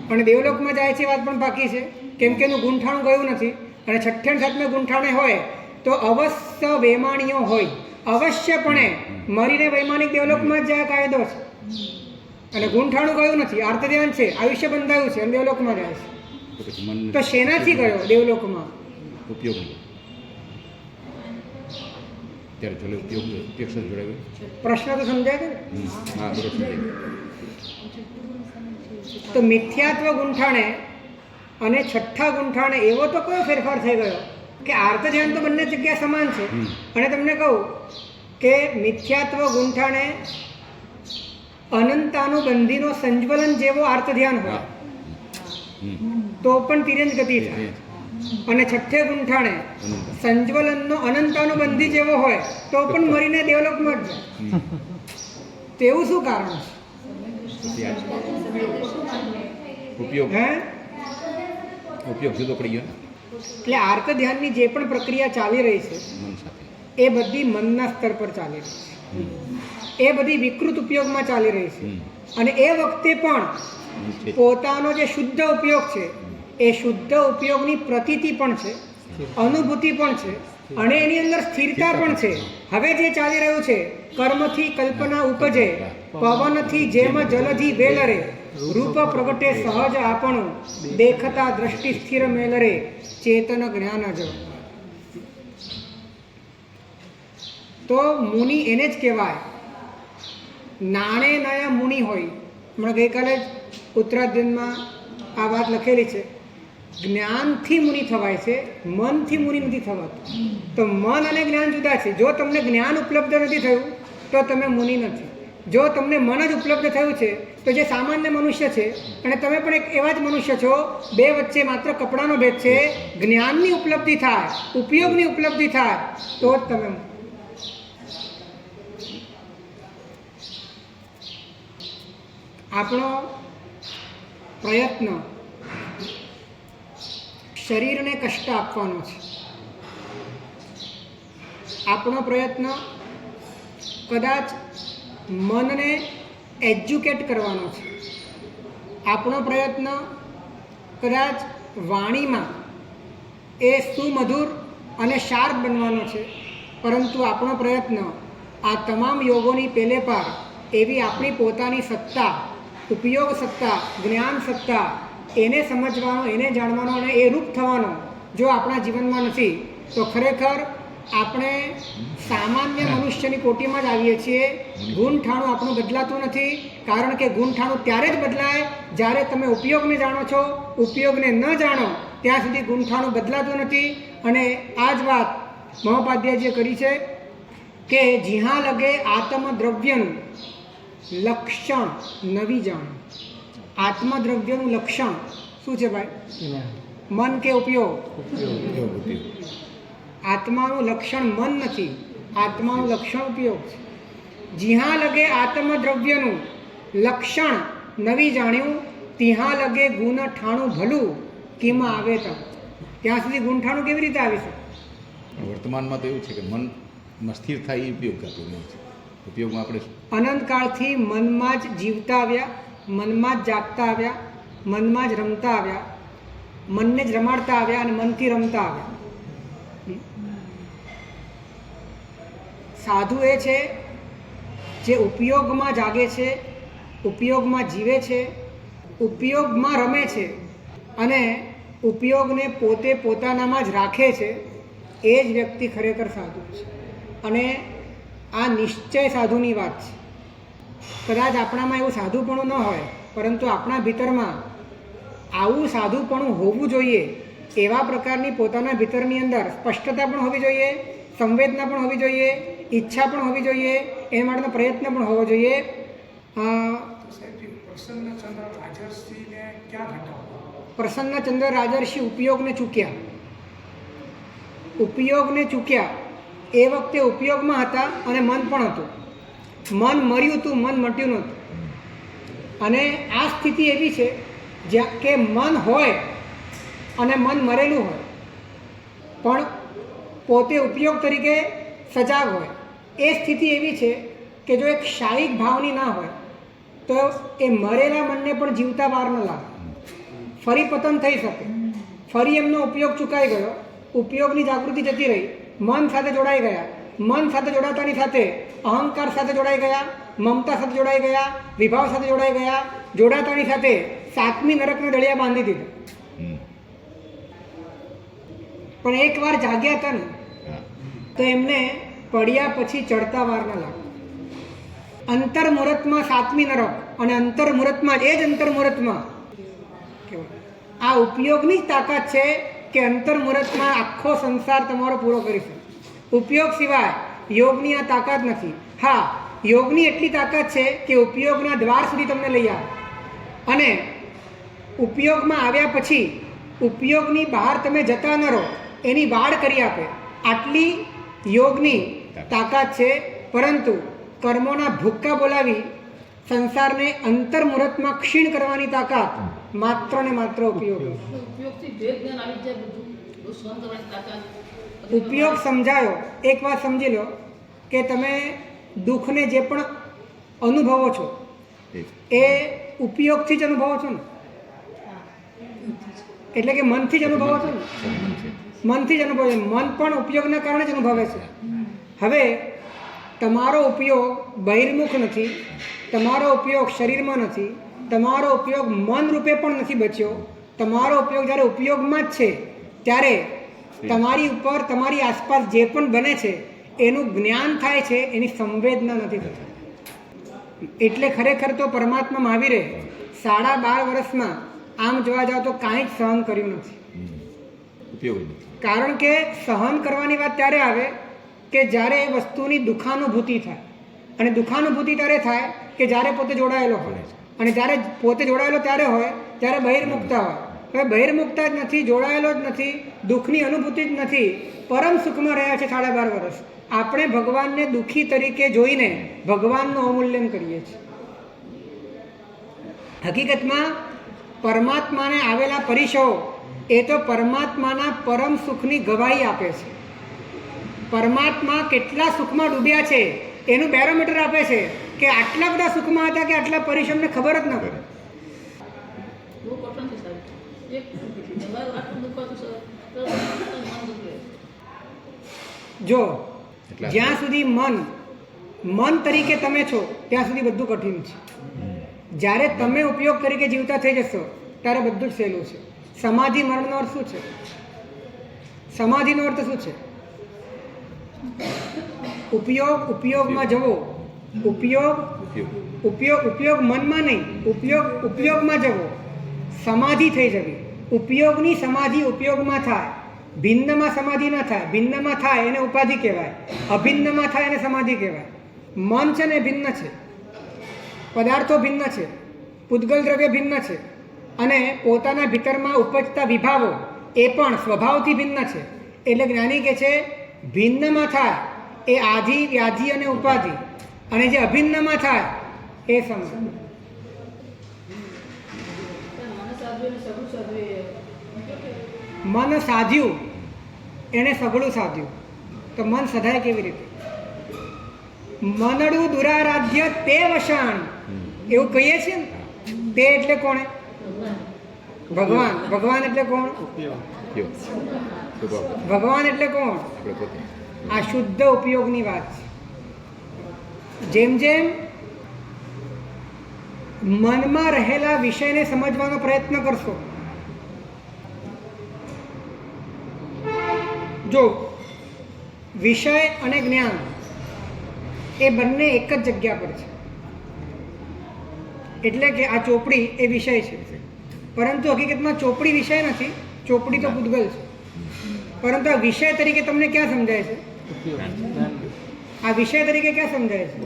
પણ દેવલોકમાં જાય છે વાત પણ બાકી છે, કેમ કે એનું ગુંઠાણું ગયું નથી. અને છઠ્ઠે સાતમે ગુંઠાણે હોય તો અવશ્ય વૈમાણીઓ હોય, અવશ્યપણે મરીને વૈમાનિક દેવલોકમાં જ જાય કાયદો છે. અને ગુંઠાણું ગયું નથી, આર્ત ધ્યાન છે, આયુષ્ય બંધાયું છે અને દેવલોકમાં જાય છે. તો શેનાથી ગયો દેવલોકમાં? ઉપયોગ ત્યારે ઉપયોગ જોડાયો. પ્રશ્ન તો સમજાય છે. તો મિથ્યાત્વ ગુંઠાણે અને છઠ્ઠા ગુંઠાણે એવો તો કયો ફેરફાર થઈ ગયો કે આર્ત ધ્યાન તો બંને જગ્યા સમાન છે. અને તમને કહું કે મિથ્યાત્વ ગુંઠાણે અનંતાનુબંધીનો સંજ્વલન જેવો આર્ત ધ્યાન હોય તો પણ તિર્યંચ ગતિ થાય, અને છઠ્ઠે ગુંઠાણે સંજ્વલનનો અનંતાનુબંધી જેવો હોય તો પણ મરીને દેવલોકમાં જ જાય. તેવું શું કારણ છે? ઉપયોગ હે ઉપયોગ જુદો પડી ગયો ને એટલે આર્ત ધ્યાનની જે પણ પ્રક્રિયા ચાલી રહી છે મન સાથે. એ બધી મનના સ્તર પર ચાલી રહી છે. એ બધી વિકૃત ઉપયોગમાં ચાલી રહી છે. અને એ વખતે પણ પોતાનો જે શુદ્ધ ઉપયોગ છે એ શુદ્ધ ઉપયોગની પ્રતીતિ પણ છે, અનુભૂતિ પણ છે અને એની અંદર સ્થિરતા પણ છે. હવે જે ચાલી રહ્યું છે, કર્મથી કલ્પના ઉપજે, પવનથી જેમ જલધી વેલરે, રૂપ પ્રગટે સહજ આપણું, દેખતા દ્રષ્ટિ સ્થિર મેલરે, ચેતન જ્ઞાન જ. તો મુનિ એને જ કહેવાય. નાણે નયા મુનિ હોય. હમણાં ગઈકાલે જ ઉત્તરાધ્યનમાં આ વાત લખેલી છે. જ્ઞાનથી મુનિ થવાય છે, મનથી મુનિ નથી થવાતું. તો મન અને જ્ઞાન જુદા છે. જો તમને જ્ઞાન ઉપલબ્ધ નથી થયું તો તમે મુનિ નથી. જો તમને મન જ ઉપલબ્ધ થયું છે તો જે સામાન્ય મનુષ્ય છે, અને તમે પણ એક એવા જ મનુષ્ય છો, બે વચ્ચે માત્ર કપડાનો ભેદ છે. જ્ઞાનની ઉપલબ્ધિ થાય, ઉપયોગની ઉપલબ્ધિ થાય તો જ તમે. આપણો પ્રયત્ન શરીરને કષ્ટ આપવાનો છે. આપણો પ્રયત્ન કદાચ મનને એજ્યુકેટ કરવાનો છે. આપણો પ્રયત્ન કદાચ વાણીમાં એ સુમધુર અને શાર્પ બનવાનો છે. પરંતુ આપણો પ્રયત્ન આ તમામ યોગોની પેલે પાર એવી આપણી પોતાની સત્તા, ઉપયોગ સત્તા, જ્ઞાન સત્તા, એને સમજવાનો, એને જાણવાનો અને એ રૂપ થવાનો જો આપણા જીવનમાં નથી તો ખરેખર આપણે સામાન્ય મનુષ્યની કોટીમાં જ આવીએ છીએ. ગુણઠાણું આપણું બદલાતું નથી. કારણ કે ગુણઠાણું ત્યારે જ બદલાય જ્યારે તમે ઉપયોગને જાણો છો. ઉપયોગને ન જાણો ત્યાં સુધી ગુણઠાણું બદલાતું નથી. અને આ જ વાત મહોપાધ્યાયજીએ કરી છે કે જ્યાં લગે આત્મદ્રવ્યનું લક્ષણ નવી જાણ. આત્મદ્રવ્યનું લક્ષણ શું છે ભાઈ? મન કે ઉપયોગ? આત્માનું લક્ષણ મન નથી, આત્માનું લક્ષણ ઉપયોગ છે. જ્યાં લગે આત્મદ્રવ્યનું લક્ષણ નવી જાણ્યું, ત્યાં લગે ગુણ ઠાણું ભલું કીમાં આવે તો. ત્યાં સુધી ગુણ ઠાણું કેવી રીતે આવી શકે? વર્તમાનમાં તો એવું છે કે મનમાં સ્થિર થાય એ ઉપયોગ કરતો નહીં છે. ઉપયોગમાં આપણે અનંતકાળથી મનમાં જ જીવતા આવ્યા, મનમાં જ જાગતા આવ્યા, મનમાં જ રમતા આવ્યા, મનને જ રમાડતા આવ્યા અને મનથી રમતા આવ્યા. સાધુ એ છે જે ઉપયોગમાં જાગે છે, ઉપયોગમાં જીવે છે, ઉપયોગમાં રમે છે અને ઉપયોગને પોતે પોતાનામાં જ રાખે છે. એ જ વ્યક્તિ ખરેખર સાધુ છે. અને આ નિશ્ચય સાધુની વાત છે. કદાચ આપણામાં એવું સાધુપણું ન હોય, પરંતુ આપણા ભીતરમાં આવું સાધુપણું હોવું જોઈએ. એવા પ્રકારની પોતાના ભીતરની અંદર સ્પષ્ટતા પણ હોવી જોઈએ, સંવેદના પણ હોવી જોઈએ, ઈચ્છા પણ હોવી જોઈએ, એ માટેનો પ્રયત્ન પણ હોવો જોઈએ. પ્રસન્નચંદ્ર રાજર્ષિને ક્યાં ઘટાડો? પ્રસન્નચંદ્ર રાજર્ષિ ઉપયોગને ચૂક્યા. ઉપયોગને ચૂક્યા. એ વખતે ઉપયોગમાં હતા અને મન પણ હતું. મન મર્યું હતું, મન મટ્યું નહોતું. અને આ સ્થિતિ એવી છે જ્યાં કે મન હોય અને મન મરેલું હોય, પણ પોતે ઉપયોગ તરીકે સજાગ હોય. એ સ્થિતિ એવી છે કે જો એક શાયિક ભાવની ના હોય તો એ મરેલા મનને પણ જીવતા વાર ન લાગે. ફરી પતન થઈ શકે. ફરી એમનો ઉપયોગ ચૂકાઈ ગયો, ઉપયોગની જાગૃતિ જતી રહી, મન સાથે જોડાઈ ગયા. મન સાથે જોડાતાની સાથે અહંકાર સાથે જોડાઈ ગયા, મમતા સાથે જોડાઈ ગયા, વિભાવ સાથે જોડાઈ ગયા. જોડાતાની સાથે સાતમી નરકના દળિયા બાંધી દીધા. પણ એકવાર જાગ્યા હતા ને તો એમને પડ્યા પછી ચડતા વાર ન લાગે. અંતર્મુહૂર્તમાં સાતમી નરક અને અંતર્મુહૂર્તમાં એ જ અંતર્મુહૂર્તમાં આ ઉપયોગની જ તાકાત છે કે અંતર્મુહૂર્તમાં આખો સંસાર તમારો પૂરો કરી શકે. ઉપયોગ સિવાય યોગની આ તાકાત નથી. હા, યોગની એટલી તાકાત છે કે ઉપયોગના દ્વાર સુધી તમને લઈ આવે અને ઉપયોગમાં આવ્યા પછી ઉપયોગની બહાર તમે જતા ન રહો એની વાડ કરી આપે. આટલી યોગની તાકાત છે. પરંતુ કર્મોના ભૂક્કા બોલાવી સંસારને અંતર્મુહૂર્તમાં ક્ષીણ કરવાની તાકાત માત્ર ને માત્ર ઉપયોગ. ઉપયોગથી ભેદ જ્ઞાન આવી જાય બધું બહુ સહન કરવાની તાકાત. ઉપયોગ સમજાયો. એક વાત સમજી લો કે તમે દુઃખને જે પણ અનુભવો છો એ ઉપયોગથી જ અનુભવો છો ને, એટલે કે મનથી જ અનુભવો છો ને, મનથી જ અનુભવો છો. મન પણ ઉપયોગના કારણે જ અનુભવે છે. હવે તમારો ઉપયોગ બહિર્મુખ નથી, તમારો ઉપયોગ શરીરમાં નથી, તમારો ઉપયોગ મન રૂપે પણ નથી બચ્યો. તમારો ઉપયોગ જ્યારે ઉપયોગમાં જ છે ત્યારે તમારી ઉપર તમારી આસપાસ જે પણ બને છે એનું જ્ઞાન થાય છે, એની સંવેદના નથી થતી. એટલે ખરેખર તો પરમાત્મા મહાવીરે 12.5 વર્ષમાં આમ જોવા જાવ તો કાંઈ જ સહન કર્યું નથી. કારણ કે સહન કરવાની વાત ત્યારે આવે કે જ્યારે એ વસ્તુની દુઃખાનુભૂતિ થાય. અને દુઃખાનુભૂતિ ત્યારે થાય કે જ્યારે પોતે જોડાયેલો હોય. અને જ્યારે પોતે જોડાયેલો ત્યારે હોય ત્યારે બહિર્મુખતા હોય. હવે બહિર્મુખતા જ નથી, જોડાયેલો જ નથી, દુઃખની અનુભૂતિ જ નથી, પરમ સુખમાં રહ્યા છે 12.5 વર્ષ. આપણે ભગવાનને દુઃખી તરીકે જોઈને ભગવાનનું અવમૂલ્યન કરીએ છીએ. હકીકતમાં પરમાત્માને આવેલા પરિશો એ તો પરમાત્માના પરમ સુખની ગવાહી આપે છે. પરમાત્મા કેટલા સુખમાં ડૂબ્યા છે એનું બેરોમીટર આપે છે કે આટલા બધા સુખમાં હતા કે આટલા પરિશ્રમને ખબર જ ન પડે. બહુ કઠણ છે સાહેબ. એક તમારું આટલું દુખાતું સર તો મન દુખે. જો જ્યાં સુધી મન તરીકે તમે છો ત્યાં સુધી બધું કઠિન છે. જ્યારે તમે ઉપયોગ તરીકે જીવતા થઈ જશો ત્યારે બધું જ સહેલું છે. સમાધિ મરણનો અર્થ શું છે? સમાધિનો અર્થ શું છે? ઉપયોગમાં જવો. ઉપયોગ મનમાં નહીં, ઉપયોગમાં જવો, સમાધિ થઈ જવી. ઉપયોગની સમાધિ ઉપયોગમાં થાય, ભિન્નમાં સમાધિ ન થાય. ભિન્નમાં થાય એને ઉપાધિ કહેવાય, અભિન્નમાં થાય એને સમાધિ કહેવાય. મન છે ને ભિન્ન છે, પદાર્થો ભિન્ન છે, પૂતગલ દ્રવ્ય ભિન્ન છે, અને પોતાના ભીતરમાં ઉપજતા વિભાવો એ પણ સ્વભાવથી ભિન્ન છે. એટલે જ્ઞાની કહે છે ભિન્નમાં થાય એ આધિ, વ્યાધિ અને ઉપાધિ, અને જે અભિન્નમાં થાય એ સમજ. મન સાધ્યું એણે સઘળું સાધ્યું. તો મન સધાય કેવી રીતે? મનડું દુરારાધ્ય તે વસાણ, એવું કહીએ છીએ ને. તે એટલે કોણે? ભગવાન. ભગવાન એટલે કોણ? ભગવાન એટલે કોણ? આ શુદ્ધ ઉપયોગની વાત છે. જેમ જેમ મનમાં રહેલા વિષયને સમજવાનો પ્રયત્ન કરશો, જો વિષય અને જ્ઞાન એ બંને એક જ જગ્યા પર છે. એટલે કે આ ચોપડી એ વિષય છે, પરંતુ હકીકતમાં ચોપડી વિષય નથી, ચોપડી તો પૂતગલ છે. પરંતુ આ વિષય તરીકે તમને ક્યાં સમજાય છે? આ વિષય તરીકે ક્યાં સમજાય છે?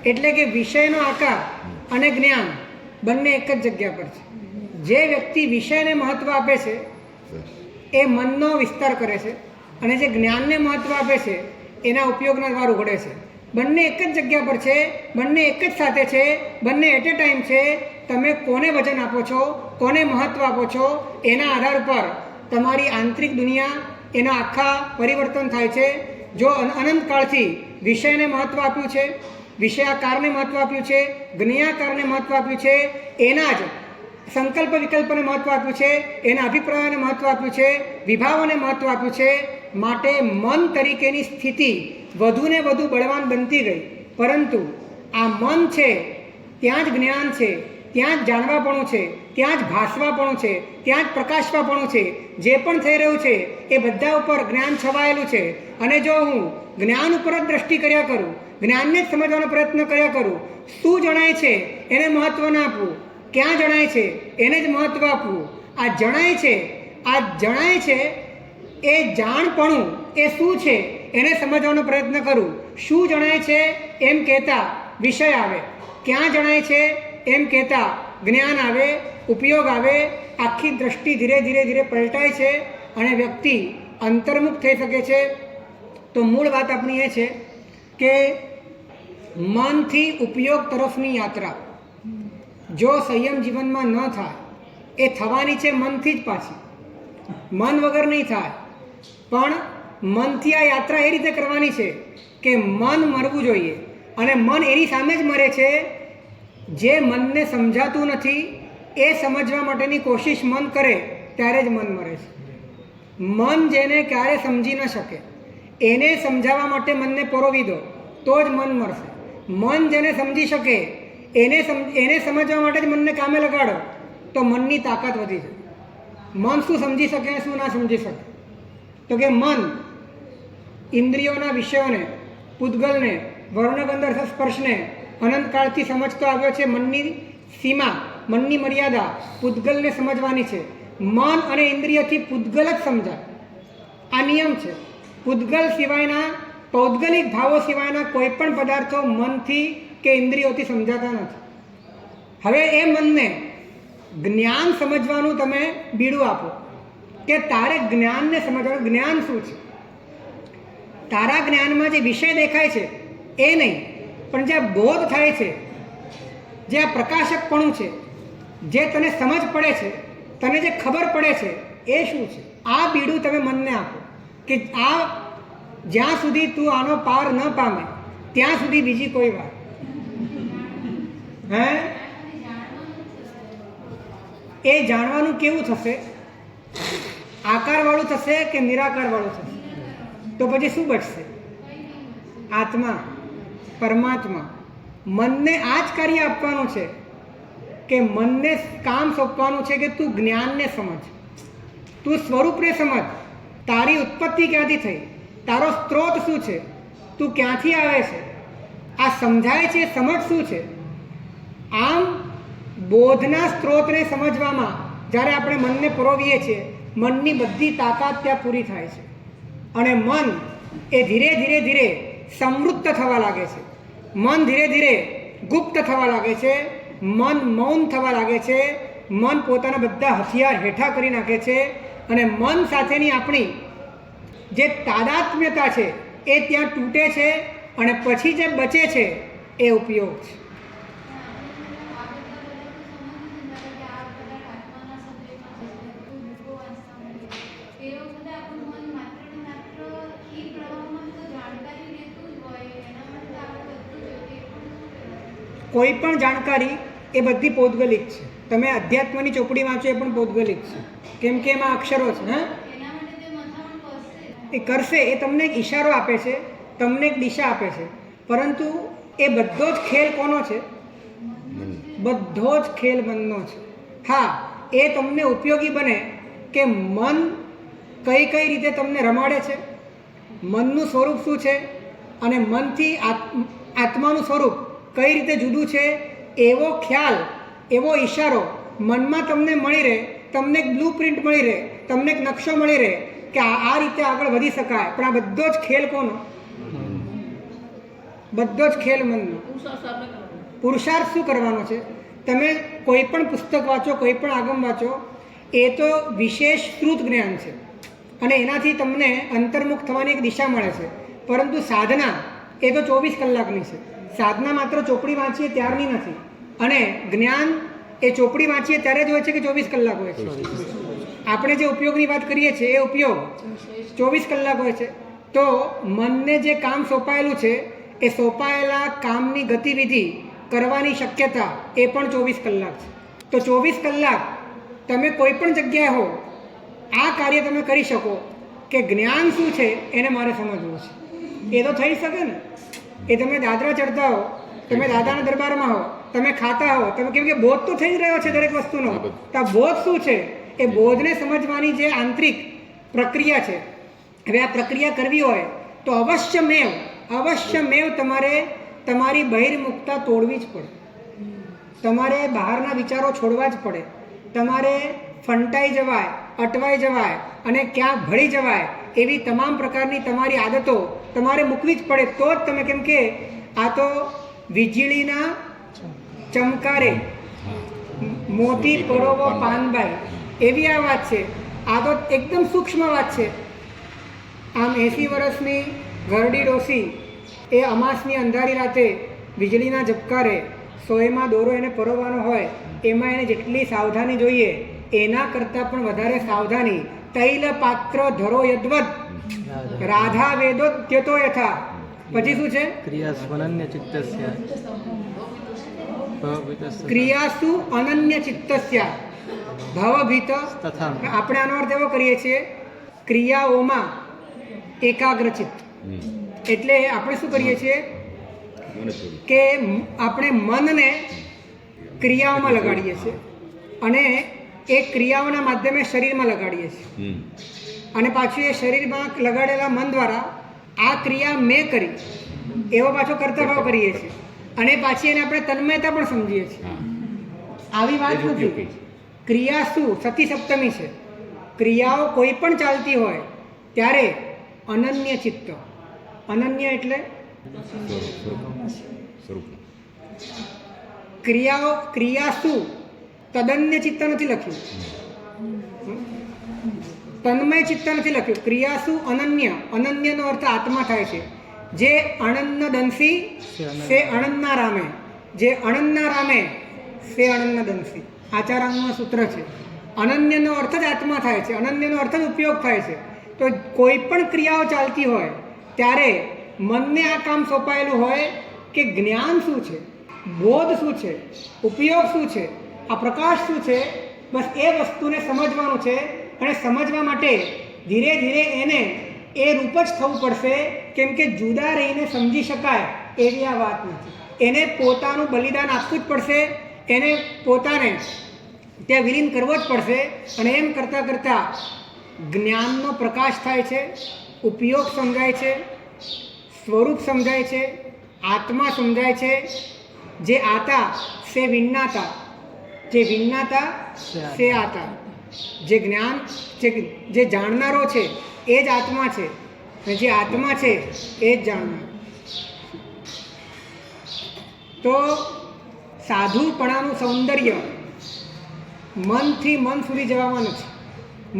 એટલે કે વિષયનો આકાર અને જ્ઞાન બંને એક જ જગ્યા પર છે. જે વ્યક્તિ વિષયને મહત્વ આપે છે એ મનનો વિસ્તાર કરે છે, અને જે જ્ઞાનને મહત્વ આપે છે એના ઉપયોગના દ્વાર ઉઘડે છે. બંને એક જ જગ્યા પર છે, બંને એક જ સાથે છે, બંને એટ એ ટાઈમ છે. તમે કોને વજન આપો છો, કોને મહત્વ આપો છો, એના આધાર પર તમારી આંતરિક દુનિયા, એના આખા પરિવર્તન થાય છે. જો અનંતકાળથી વિષયને મહત્વ આપ્યું છે, વિષયાકારને મહત્વ આપ્યું છે, જ્ઞેયાકારને મહત્વ આપ્યું છે, એના જ સંકલ્પ વિકલ્પને મહત્વ આપ્યું છે, એના અભિપ્રાયોને મહત્વ આપ્યું છે, વિભાવોને મહત્વ આપ્યું છે. માટે મન તરીકેની સ્થિતિ વધુને વધુ બળવાન બનતી ગઈ. પરંતુ આ મન છે ત્યાં જ જ્ઞાન છે, ત્યાં જ જાણવાપણું છે, ત્યાં જ ભાસવાપણું છે, ત્યાં જ પ્રકાશવાપણું છે. જે પણ થઈ રહ્યું છે એ બધા ઉપર જ્ઞાન છવાયેલું છે. અને જો હું જ્ઞાન ઉપર જ દ્રષ્ટિ કર્યા કરું, જ્ઞાનને જ સમજવાનો પ્રયત્ન કર્યા કરું, શું જણાય છે એને મહત્વ ના આપવું, ક્યાં જણાય છે એને જ મહત્વ આપવું. આ જણાય છે એ જાણપણું એ શું છે એને સમજવાનો પ્રયત્ન કરું. શું જણાય છે એમ કહેતા વિષય આવે, ક્યાં જણાય છે એમ કહેતા જ્ઞાન આવે, ઉપયોગ આવે. આખી દ્રષ્ટિ ધીરે ધીરે પલટાય છે અને વ્યક્તિ અંતર્મુખ થઈ શકે છે. તો મૂળ વાત આપણી એ છે કે મનથી ઉપયોગ તરફની યાત્રા જો સંયમ જીવનમાં ન થાય એ થવાની છે મનથી જ પાછી. મન વગર નહીં થાય. પણ મનથી આ યાત્રા એ રીતે કરવાની છે કે મન મરવું જોઈએ. અને મન એની સામે જ મરે છે જે મનને સમજાતું નથી એ સમજવા માટેની કોશિશ મન કરે ત્યારે જ મન મરે છે. મન જેને ક્યારે સમજી ન શકે એને સમજાવવા માટે મનને પરોવી દો તો જ મન મરશે. મન જેને સમજી શકે એને સમજવા માટે જ મનને કામે લગાડો તો મનની તાકાત વધી જાય. મન શું સમજી શકે અને શું ના સમજી શકે? તો કે મન ઇન્દ્રિયોના વિષયોને, પૂતગલને, વર્ણગંધર્વ સ્પર્શને અનંતકાળથી સમજતો આવ્યો છે. મનની સીમા, મનની મર્યાદા પૂતગલને સમજવાની છે. મન અને ઇન્દ્રિયથી પૂતગલ જ સમજાય. આ નિયમ છે. પૂતગલ સિવાયના, પૌદ્ગલિક ભાવો સિવાયના કોઈ પણ પદાર્થો મનથી કે ઇન્દ્રિયોથી સમજાતા નથી. હવે એ મનને જ્ઞાન સમજવાનું તમે બીડું આપો કે તારે જ્ઞાનને સમજવાનું. જ્ઞાન શું છે? તારા જ્ઞાનમાં જે વિષય દેખાય છે એ નહીં, પણ જે બોધ થાય છે, જે આ પ્રકાશકપણું છે, જે તને સમજ પડે છે, તને જે ખબર પડે છે એ શું છે? આ બીડું તમે મનને આપો કે આ જ્યાં સુધી તું આનો પાર ન પામે ત્યાં સુધી બીજી કોઈ વાત. હે એ જાણવાનું કેવું થશે? આકારવાળું થશે કે નિરાકારવાળું થશે? તો પછી શું બચશે? આત્મા, પરમાત્મા. મનને આ જ કાર્ય આપવાનું છે કે મનને કામ સોંપવાનું છે કે તું જ્ઞાનને સમજ, તું સ્વરૂપને સમજ. તારી ઉત્પત્તિ ક્યાંથી થઈ, તારો સ્ત્રોત શું છે, તું ક્યાંથી આવે છે, આ સમજાય છે, સમજ શું છે. આમ બોધના સ્ત્રોતને સમજવામાં જ્યારે આપણે મનને પરોવીએ છીએ મનની બધી તાકાત ત્યાં પૂરી થાય છે અને મન એ ધીરે ધીરે ધીરે સમૃદ્ધ થવા લાગે છે. મન ધીરે ધીરે ગુપ્ત થવા લાગે છે. મન મૌન થવા લાગે છે. મન પોતાના બધા હથિયાર હેઠા કરી નાખે છે અને મન સાથેની આપણી જે તાદાત્મ્યતા છે એ ત્યાં તૂટે છે અને પછી જે બચે છે એ ઉપયોગ છે. કોઈ પણ જાણકારી એ બધી પૌદ્ગલિક છે. તમે અધ્યાત્મની ચોપડી વાંચો એ પણ પૌદ્ગલિક છે, કેમ કે એમાં અક્ષરો છે. હા, એ કરશે. એ તમને એક ઈશારો આપે છે, તમને એક દિશા આપે છે, પરંતુ એ બધો જ ખેલ કોનો છે? બધો જ ખેલ મનનો છે. હા, એ તમને ઉપયોગી બને કે મન કઈ કઈ રીતે તમને રમાડે છે, મનનું સ્વરૂપ શું છે અને મનથી આત્માનું સ્વરૂપ કઈ રીતે જુદું છે એવો ખ્યાલ, એવો ઈશારો મનમાં તમને મળી રહે, તમને એક બ્લુ પ્રિન્ટ મળી રહે, તમને એક નકશો મળી રહે કે આ રીતે આગળ વધી શકાય. પણ આ બધો જ ખેલ કોનો? બધો જ ખેલ મનનો. પુરુષાર્થ શું કરવાનો છે? તમે કોઈ પણ પુસ્તક વાંચો, કોઈ પણ આગમ વાંચો, એ તો વિશેષ શ્રુત જ્ઞાન છે અને એનાથી તમને અંતર્મુખ થવાની એક દિશા મળે છે. પરંતુ સાધના એ તો 24 કલાકની છે. સાધના માત્ર ચોપડી વાંચીએ ત્યારની નથી અને જ્ઞાન એ ચોપડી વાંચીએ ત્યારે જ હોય છે કે 24 કલાક હોય છે? આપણે જે ઉપયોગની વાત કરીએ છીએ એ ઉપયોગ 24 કલાક હોય છે. તો મનને જે કામ સોંપાયેલું છે એ સોંપાયેલા કામની ગતિવિધિ કરવાની શક્યતા એ પણ 24 કલાક છે. તો 24 કલાક તમે કોઈ પણ જગ્યાએ હો, આ કાર્ય તમે કરી શકો કે જ્ઞાન શું છે એને મારે સમજવું છે. એ તો થઈ શકે ને? એ તમે દાદરા ચડતા હો, તમે દાદાના દરબારમાં હો, તમે ખાતા હો, તમે કેમ કે બોધ તો થઈ જ રહ્યો છે દરેક વસ્તુનો. તો આ બોધ શું છે એ બોધને સમજવાની જે આંતરિક પ્રક્રિયા છે. હવે આ પ્રક્રિયા કરવી હોય તો અવશ્યમેવ તમારે તમારી બહિર્મુખતા તોડવી જ પડે. તમારે બહારના વિચારો છોડવા જ પડે. તમારે ફંટાઈ જવાય, અટવાઈ જવાય અને ક્યાં ભળી જવાય એવી તમામ પ્રકારની તમારી આદતો તમારે મૂકવી જ પડે. તો જ તમે, કેમ કે આ તો વીજળીના ચમકારે મોતી પરોવો પાનબાઈ એવી આ વાત છે. આ તો એકદમ સૂક્ષ્મ વાત છે. આમ 80 વર્ષની ઘરડી ડોસી એ અમાસની અંધારી રાતે વીજળીના ઝબકારે સોયમાં દોરો એને પરોવવાનો હોય, એમાં એને જેટલી સાવધાની જોઈએ એના કરતાં પણ વધારે સાવધાની તૈલ પાત્ર ધરો યદ્વદ રાધા વેદો ત્યતો યથા. પછી શું છે? ક્રિયાસ્વનન્ય ચિત્તસ્ય ભવભીતસ્ય ક્રિયાસુ અનન્ય ચિત્તસ્ય ભવભીત. તથા આપણે આનો અર્થ એવો કરીએ છીએ ક્રિયાઓમાં એકાગ્રચિત્ત. એટલે આપણે શું કરીએ છીએ કે આપણે મનને ક્રિયાઓમાં લગાડીએ છીએ અને એ ક્રિયાઓના માધ્યમે શરીરમાં લગાડીએ છીએ અને પાછું એ શરીરમાં લગાડેલા મન દ્વારા આ ક્રિયા મેં કરી એવો પાછો કર્તવ્ય કરીએ છીએ અને પાછી એને આપણે તન્મયતા પણ સમજીએ છીએ. આવી વાત નથી. ક્રિયા શું? સતી સપ્તમી છે. ક્રિયાઓ કોઈ પણ ચાલતી હોય ત્યારે અનન્ય ચિત્ત. અનન્ય એટલે ક્રિયા શું તદન્ય ચિત્ત નથી લખ્યું, તન્મય ચિત્ત નથી લખ્યું. ક્રિયા શું અનન્ય. અનન્યનો અર્થ આત્મા થાય છે. જે અણન્ન દંસી સે અણન્ના રામે, જે અણન્ના રામે સે અણન્ન દંસી. આચારાંગનું સૂત્ર છે. અનન્યનો અર્થ જ આત્મા થાય છે, અનન્યનો અર્થ જ ઉપયોગ થાય છે. તો કોઈ પણ ક્રિયાઓ ચાલતી હોય ત્યારે મનને આ કામ સોંપાયેલું હોય કે જ્ઞાન શું છે, બોધ શું છે, ઉપયોગ શું છે, આ પ્રકાશ શું છે, બસ એ વસ્તુને સમજવાનું છે. અને સમજવા માટે ધીરે ધીરે એને એ રૂપ જ થવું પડશે, કેમ કે જુદા રહીને સમજી શકાય એવી આ વાત નથી. એને પોતાનું બલિદાન આપવું જ પડશે, એને પોતાને ત્યાં વિલીન કરવો જ પડશે. અને એમ કરતાં કરતાં જ્ઞાનનો પ્રકાશ થાય છે, ઉપયોગ સમજાય છે, સ્વરૂપ સમજાય છે, આત્મા સમજાય છે. જે આતા સે વિન્નાતા, જે વિન્નાતા સે આતા. જે જ્ઞાન જે જાણનારો છે એ જ આત્મા છે અને જે આત્મા છે એ જ જાણનાર. તો સાધુપણાનું સૌંદર્ય મનથી મન સુધી જવામાં નથી,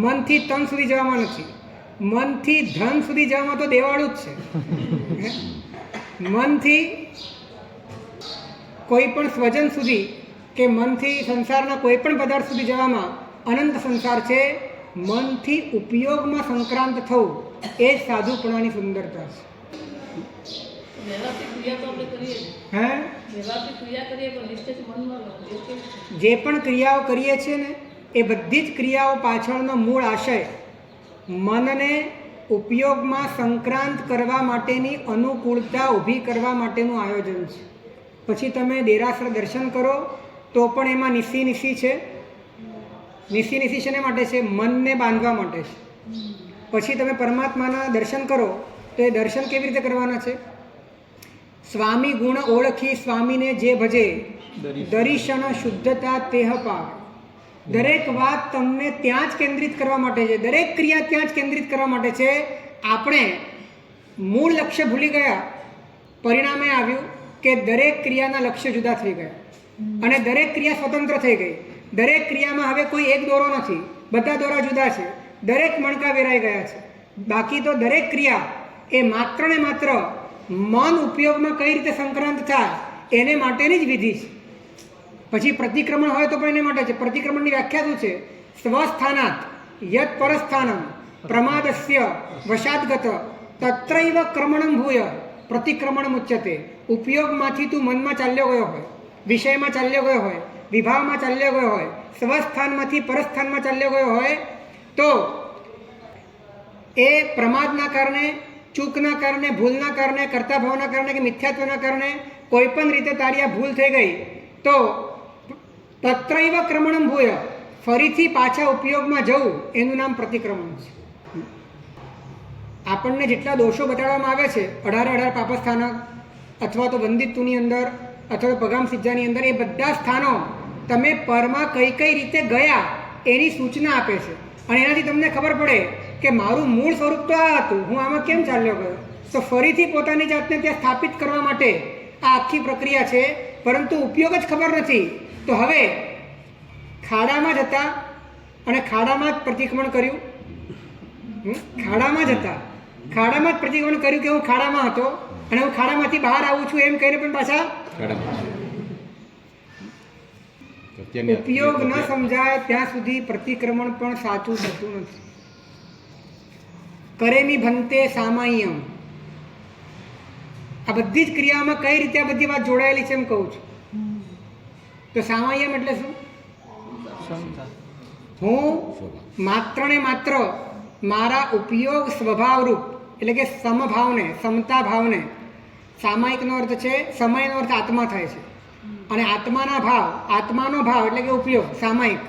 મનથી તન સુધી જવામાં નથી, મનથી ધન સુધી જવામાં તો દેવાળું જ છે. મનથી કોઈ પણ સ્વજન સુધી કે મનથી સંસારના કોઈ પણ પદાર્થ સુધી જવામાં અનંત સંસાર છે. મનથી ઉપયોગમાં સંક્રાંત થવું એ જ સાધુપણાની સુંદરતા છે. વ્યવહારથી ક્રિયા તો આપણે કરીએ જ. હે વ્યવહારથી ક્રિયા કરીએ પણ નિશ્ચયથી મનમાં જે પણ ક્રિયાઓ કરીએ છીએ ને એ બધી જ ક્રિયાઓ પાછળનો મૂળ આશય મનને ઉપયોગમાં સંક્રાંત કરવા માટેની અનુકૂળતા ઊભી કરવા માટેનું આયોજન છે. પછી તમે દેરાસર દર્શન કરો તો પણ એમાં નિસી છે. નિસી શેને માટે છે? મનને બાંધવા માટે છે. પછી તમે પરમાત્માના દર્શન કરો તો એ દર્શન કેવી રીતે કરવાના છે? સ્વામી ગુણ ઓળખી સ્વામીને જે ભજે દર્શન શુદ્ધતા તેહ પાવે. દરેક વાત તમને ત્યાં જ કેન્દ્રિત કરવા માટે છે, દરેક ક્રિયા ત્યાં જ કેન્દ્રિત કરવા માટે છે. આપણે મૂળ લક્ષ્ય ભૂલી ગયા, પરિણામે આવ્યું કે દરેક ક્રિયાના લક્ષ્ય જુદા થઈ ગયા અને દરેક ક્રિયા સ્વતંત્ર થઈ ગઈ. દરેક ક્રિયામાં હવે કોઈ એક દોરો નથી, બધા દોરા જુદા છે, દરેક મણકા વેરાઈ ગયા છે. બાકી તો દરેક ક્રિયા એ માત્ર ને માત્ર મન ઉપયોગમાં કઈ રીતે સંક્રાંત થાય એને માટેની જ વિધિ છે. પછી પ્રતિક્રમણ હોય તો પણ એને માટે છે. પ્રતિક્રમણની વ્યાખ્યા શું છે? સ્વસ્થાનાત યત પરસ્થાનમ પ્રમાદસ્ય વશાદગત તત્રૈવ ક્રમણમ ભૂય પ્રતિક્રમણ મુચ્યતે. ઉપયોગમાંથી તું મનમાં ચાલ્યો ગયો હોય, વિષયમાં ચાલ્યો ગયો હોય, વિભાવમાં ચાલ્યો ગયો હોય, સ્વસ્થાનમાંથી પરસ્થાનમાં ચાલ્યો ગયો હોય તો એ પ્રમાદના કારણે, ચૂકના કારણે, ભૂલના કારણે, કર્તા ભાવના કારણે કે મિથ્યાત્વના કારણે કોઈ પણ રીતે તારી આ ભૂલ થઈ ગઈ તો તત્રૈવ ક્રમણમ ભૂય, ફરીથી પાછા ઉપયોગમાં જવું એનું નામ પ્રતિક્રમણ છે. આપણને જેટલા દોષો બતાડવામાં આવે છે 18 પાપસ્થાનક અથવા તો વંદિત્વની અંદર અથવા તો પગામ સિદ્ધાની અંદર, એ બધા સ્થાનો તમે પરમાં કઈ કઈ રીતે ગયા એની સૂચના આપે છે. અને એનાથી તમને ખબર પડે કે મારું મૂળ સ્વરૂપ તો આ હતું, હું આમાં કેમ ચાલ્યો ગયો. તો ફરીથી પોતાની જાતને ત્યાં સ્થાપિત કરવા માટે આ આખી પ્રક્રિયા છે, પરંતુ ઉપયોગ જ ખબર નથી. તો હવે ખાડામાં જતા અને ખાડામાં જ પ્રતિક્રમણ કર્યું, ખાડામાં જ હતા, ખાડામાં જ પ્રતિક્રમણ કર્યું કે હું ખાડામાં હતો અને હું ખાડામાંથી બહાર આવું છું એમ કહીને પણ પાછા ઉપયોગ ન સમજાય ત્યાં સુધી પ્રતિક્રમણ પણ સાચું થતું નથી. કરેમી ભંતે સામાય્યમ, આ બધી જ ક્રિયામાં કઈ રીતે આ બધી વાત જોડાયેલી છે એમ કહું છું. તો સામાય્યમ એટલે શું? ક્ષમતા. હું માત્ર ને માત્ર મારા ઉપયોગ સ્વભાવરૂપ એટલે કે સમભાવને, સમતા ભાવને, સામાયિકનો અર્થ છે સમયનો અર્થ આત્મા થાય છે, અને આત્માનો ભાવ એટલે કે ઉપયોગ સામાયિક,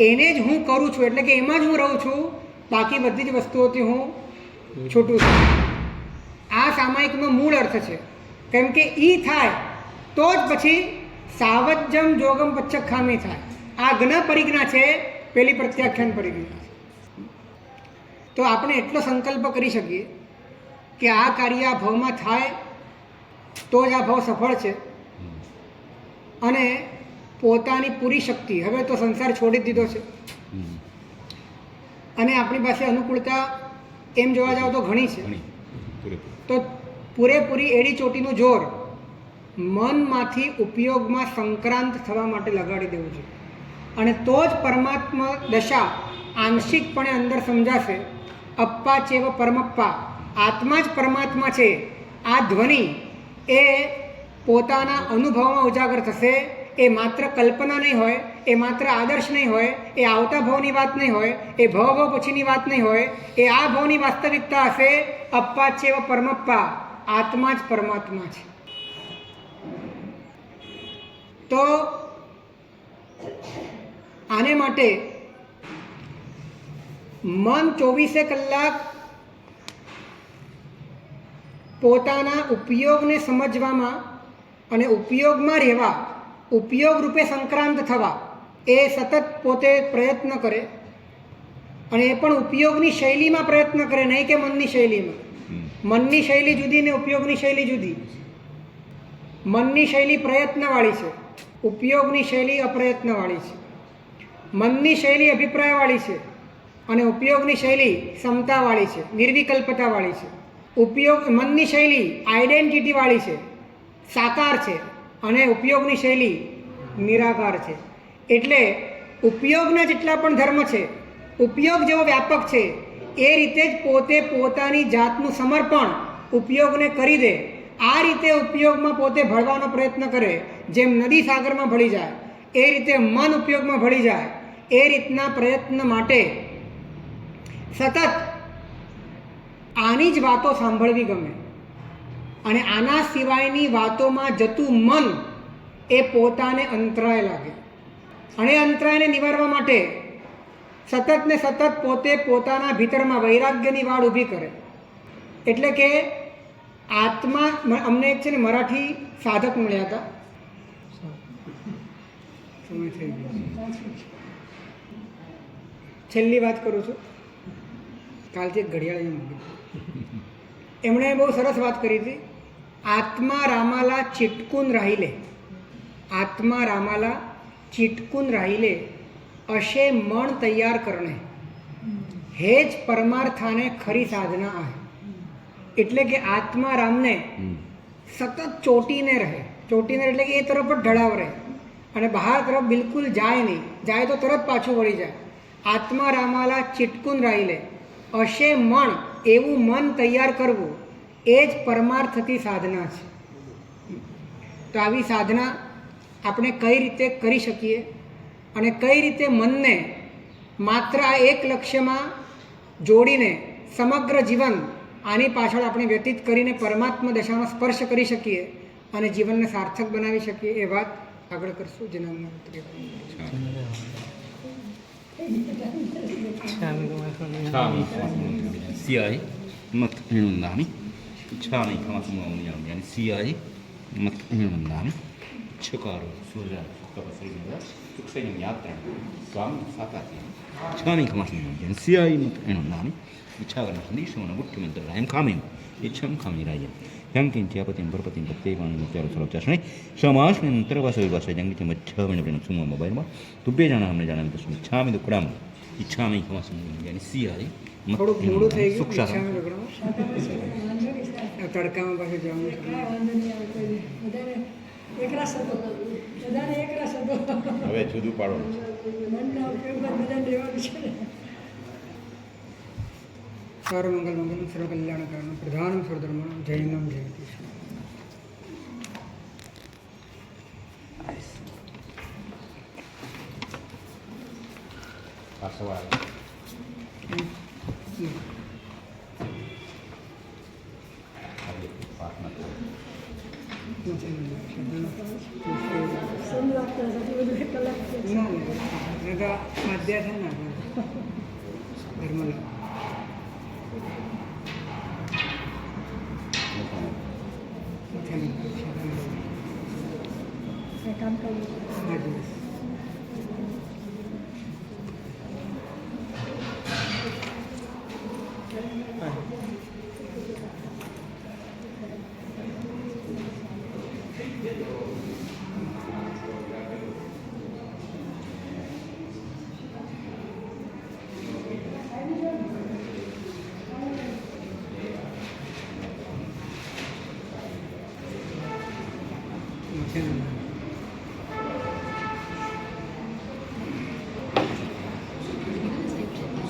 એને જ હું કરું છું, એટલે કે એમાં જ હું રહું છું, બાકી બધી જ વસ્તુઓથી હું છૂટું છું. આ સામાયિકનો મૂળ અર્થ છે. કેમ કે ઈ થાય તો જ પછી સાવજ્જમ જોગમ પચ્છખામી થાય. આ જ્ઞ પરિજ્ઞા છે, પેલી પ્રત્યાખ્યાન પરિજ્ઞા છે. તો આપણે એટલો સંકલ્પ કરી શકીએ કે આ કાર્ય આ ભાવમાં થાય તો જ આ ભાવ સફળ છે, અને પોતાની પૂરી શક્તિ, હવે તો સંસાર છોડી દીધો છે અને આપણી પાસે અનુકૂળતા એમ જોવા જાવ તો ઘણી છે, તો પૂરેપૂરી એડી ચોટીનું જોર મનમાંથી ઉપયોગમાં સંક્રાંત થવા માટે લગાડી દેવું છે, અને તો જ પરમાત્મા દશા આંશિકપણે અંદર સમજાશે. અપ્પા ચેવ પરમપ્પા, આત્મા જ પરમાત્મા છે. આ ધ્વનિ એ પોતાના અનુભવમાં ઉજાગર થશે. એ માત્ર કલ્પના નહીં હોય, એ માત્ર આદર્શ નહીં હોય, એ આવતા ભાવની વાત નહીં હોય, એ ભવ પછીની વાત નહીં હોય, એ આ ભાવની વાસ્તવિકતા હશે. અપ્પા ચેવ પરમપ્પા, આત્મા જ પરમાત્મા છે. તો આને માટે મન 24 કલાક પોતાના ઉપયોગને સમજવામાં અને ઉપયોગમાં રહેવા, ઉપયોગ રૂપે સંક્રાંત થવા એ સતત પોતે પ્રયત્ન કરે, અને એ પણ ઉપયોગની શૈલીમાં પ્રયત્ન કરે, નહીં કે મનની શૈલીમાં. મનની શૈલી જુદી ને ઉપયોગની શૈલી જુદી. મનની શૈલી પ્રયત્નવાળી છે, ઉપયોગની શૈલી અપ્રયત્નવાળી છે. મનની શૈલી અભિપ્રાયવાળી છે અને ઉપયોગની શૈલી ક્ષમતાવાળી છે, નિર્વિકલ્પતાવાળી છે. મનની શૈલી આઈડેન્ટિટીવાળી છે, સાકાર છે, અને ઉપયોગની શૈલી નિરાકાર છે. એટલે ઉપયોગના જેટલા પણ ધર્મ છે, ઉપયોગ જેવો વ્યાપક છે, એ રીતે જ પોતે પોતાની જાતનું સમર્પણ ઉપયોગને કરી દે. આ રીતે ઉપયોગમાં પોતે ભળવાનો પ્રયત્ન કરે. જેમ નદી સાગરમાં ભળી જાય એ રીતે મન ઉપયોગમાં ભળી જાય, એ રીતના પ્રયત્ન માટે સતત આની જ વાતો સાંભળવી ગમે, અને આના સિવાયની વાતોમાં જતું મન એ પોતાને અંતરાય લાગે, અને અંતરાયને નિવારવા માટે સતત ને સતત પોતે પોતાના ભીતરમાં વૈરાગ્યની વાડ ઊભી કરે. એટલે કે આત્મા, અમને એક છે ને મરાઠી સાધક મળ્યા હતા, સમય થઈ ગયો, છેલ્લી વાત કરું છું, કાલથી એક ઘડિયાળ અહીંયા મૂકી. એમણે બહુ સરસ વાત કરી હતી. આત્મા રામાલા ચિટકુન રાहिले, આત્મા રામાલા ચિટકુન રાहिले, અશે મણ તૈયાર કરને, હે જ પરમાર્થાને ખરી સાધના આ. એટલે કે આત્મા રામને સતત ચોટીને રહે, ચોટીને એટલે કે એ તરફ જ ઢળાવ રહે, અને બહાર તરફ બિલકુલ જાય નહીં, જાય તો તરત પાછું વળી જાય. આત્મા રામાલા ચિટકુન રાहिले, અશે મણ, એવું મન તૈયાર કરવું એ જ પરમાર્થથી સાધના છે. તો આવી સાધના આપણે કઈ રીતે કરી શકીએ, અને કઈ રીતે મનને માત્ર આ એક લક્ષ્યમાં જોડીને સમગ્ર જીવન આની પાછળ આપણે વ્યતીત કરીને પરમાત્મા દશાનો સ્પર્શ કરી શકીએ અને જીવનને સાર્થક બનાવી શકીએ, એ વાત આગળ કરશું. જેના siai mat inundami chani kama sumawnyam yani siai mat inundami chakaro surya kapasriga suksayam yatra swami sakati chani kama sumawnyam yani siai mat inundami ichagana nishona muttumentra ayam kamim icham kamiraya yankin tiapatim parpatim pattevan mutyaru salachashne samasmin antarvasa vivasa yangitim machhamena prenam summa mobailma tubbe jana hamne jana to sumchami dukram ichami kama sumawnyam yani siai થોડુંક મોડું થઈ ગયું, તડકામાં પાછું જવાનું. એકરાશ હતો બધાને એકરાશ હતો હવે જુદું પાડવાનું છે. મનના ઉપયોગમાં બધાને રહેવાનું છે ને સર્વમંગલ મંગલમ સર્વકલ્યાણકારણમ પ્રધાનમ સર્વધર્માણમ જૈનમ જયંતિ. આ સવારે આજે પ્રાર્થના કરો. સમજાવતા સાથે બધું એક કલાક છે ના તો સ્વાધ્યાય થાય ને આપણે ધર્મલા એ કામ કરવું આ દિવસ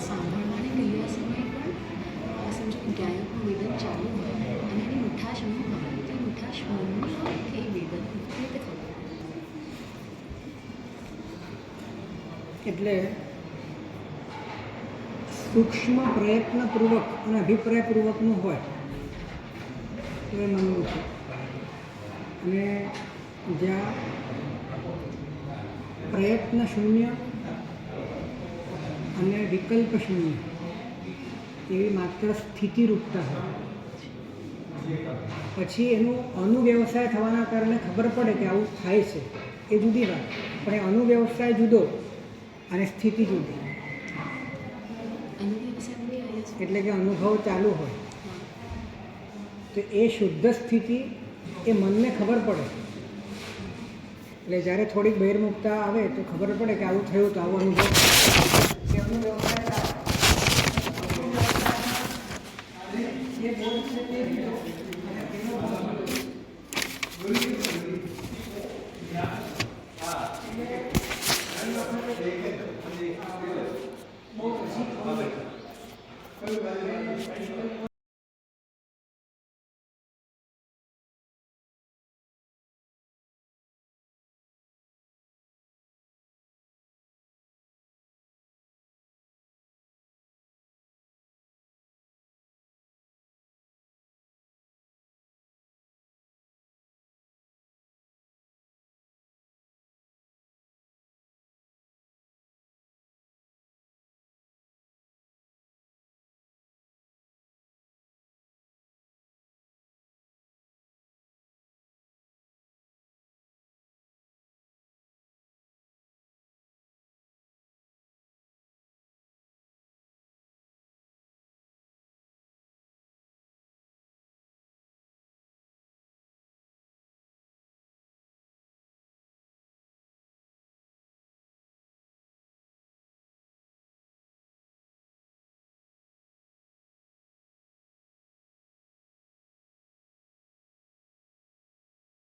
સાંભળવાને ગયા સમયે પણ સમજો કે ગાયકનું વેદન ચાલુ હોય અને એની મીઠાશ ન હોય તો એ મીઠાશ મનની હોય કે એ વેદન રીતે ખબર એટલે સૂક્ષ્મ પ્રયત્નપૂર્વક અને અભિપ્રાયપૂર્વકનું હોય તો એ મનનું છે. અને જ્યાં પ્રયત્ન શૂન્ય અને વિકલ્પ શૂન્ય એવી માત્ર સ્થિતિરૂપતા હોય પછી એનું અનુવ્યવસાય થવાના કારણે ખબર પડે કે આવું થાય છે એ જુદી વાત, પણ એ અનુવ્યવસાય જુદો અને સ્થિતિ જુદી. એટલે કે અનુભવ ચાલુ હોય તો એ શુદ્ધ સ્થિતિ એ મનને ખબર પડે. એટલે જ્યારે થોડીક બહિર્મુખતા આવે તો ખબર પડે કે આવું થયું તો આવો અનુભવ કે અનુભવ